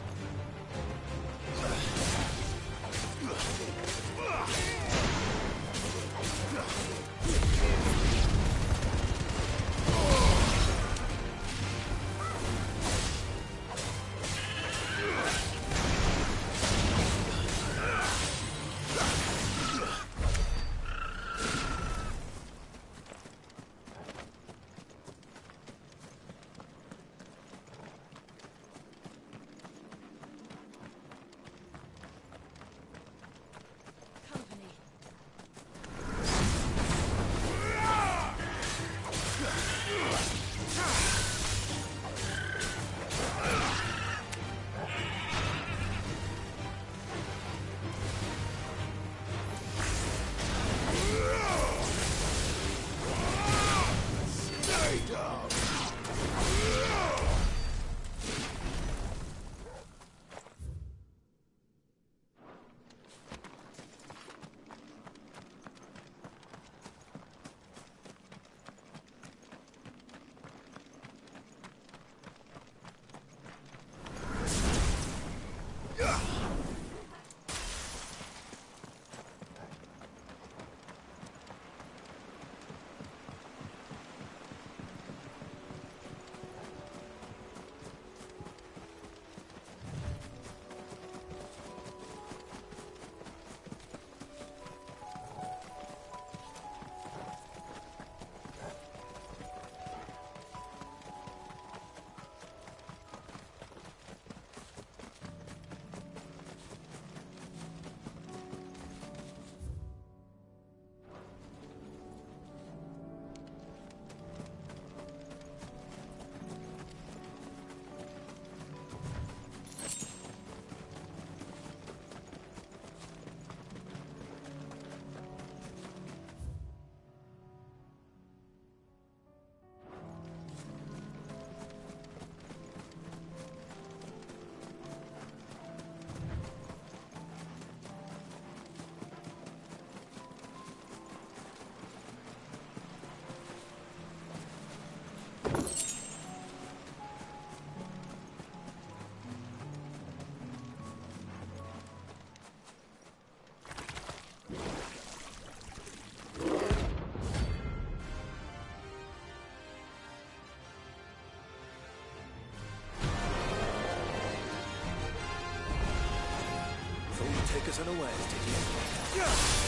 Take us unawares, did you?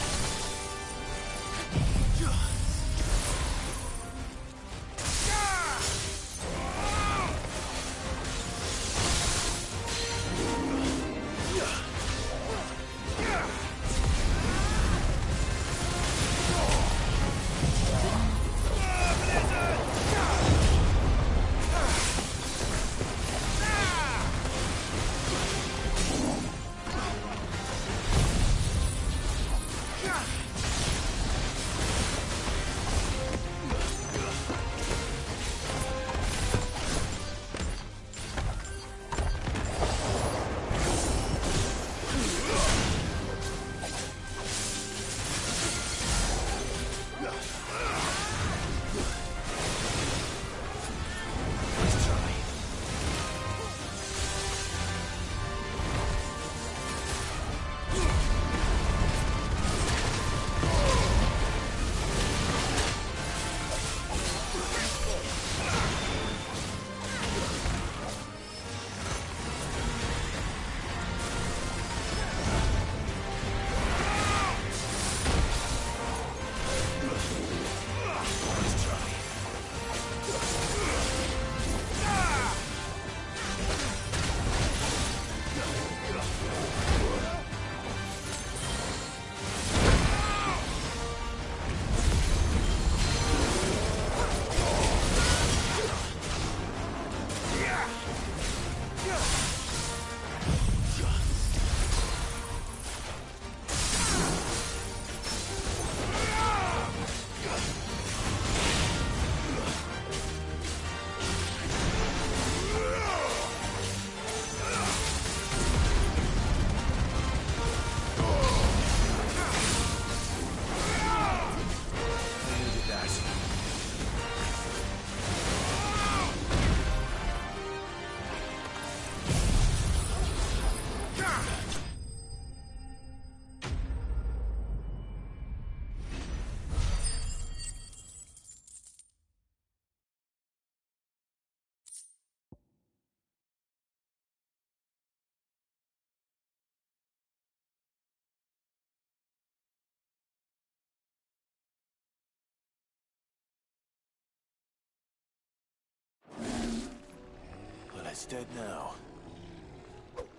It's dead now.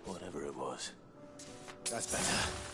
Whatever it was. That's better.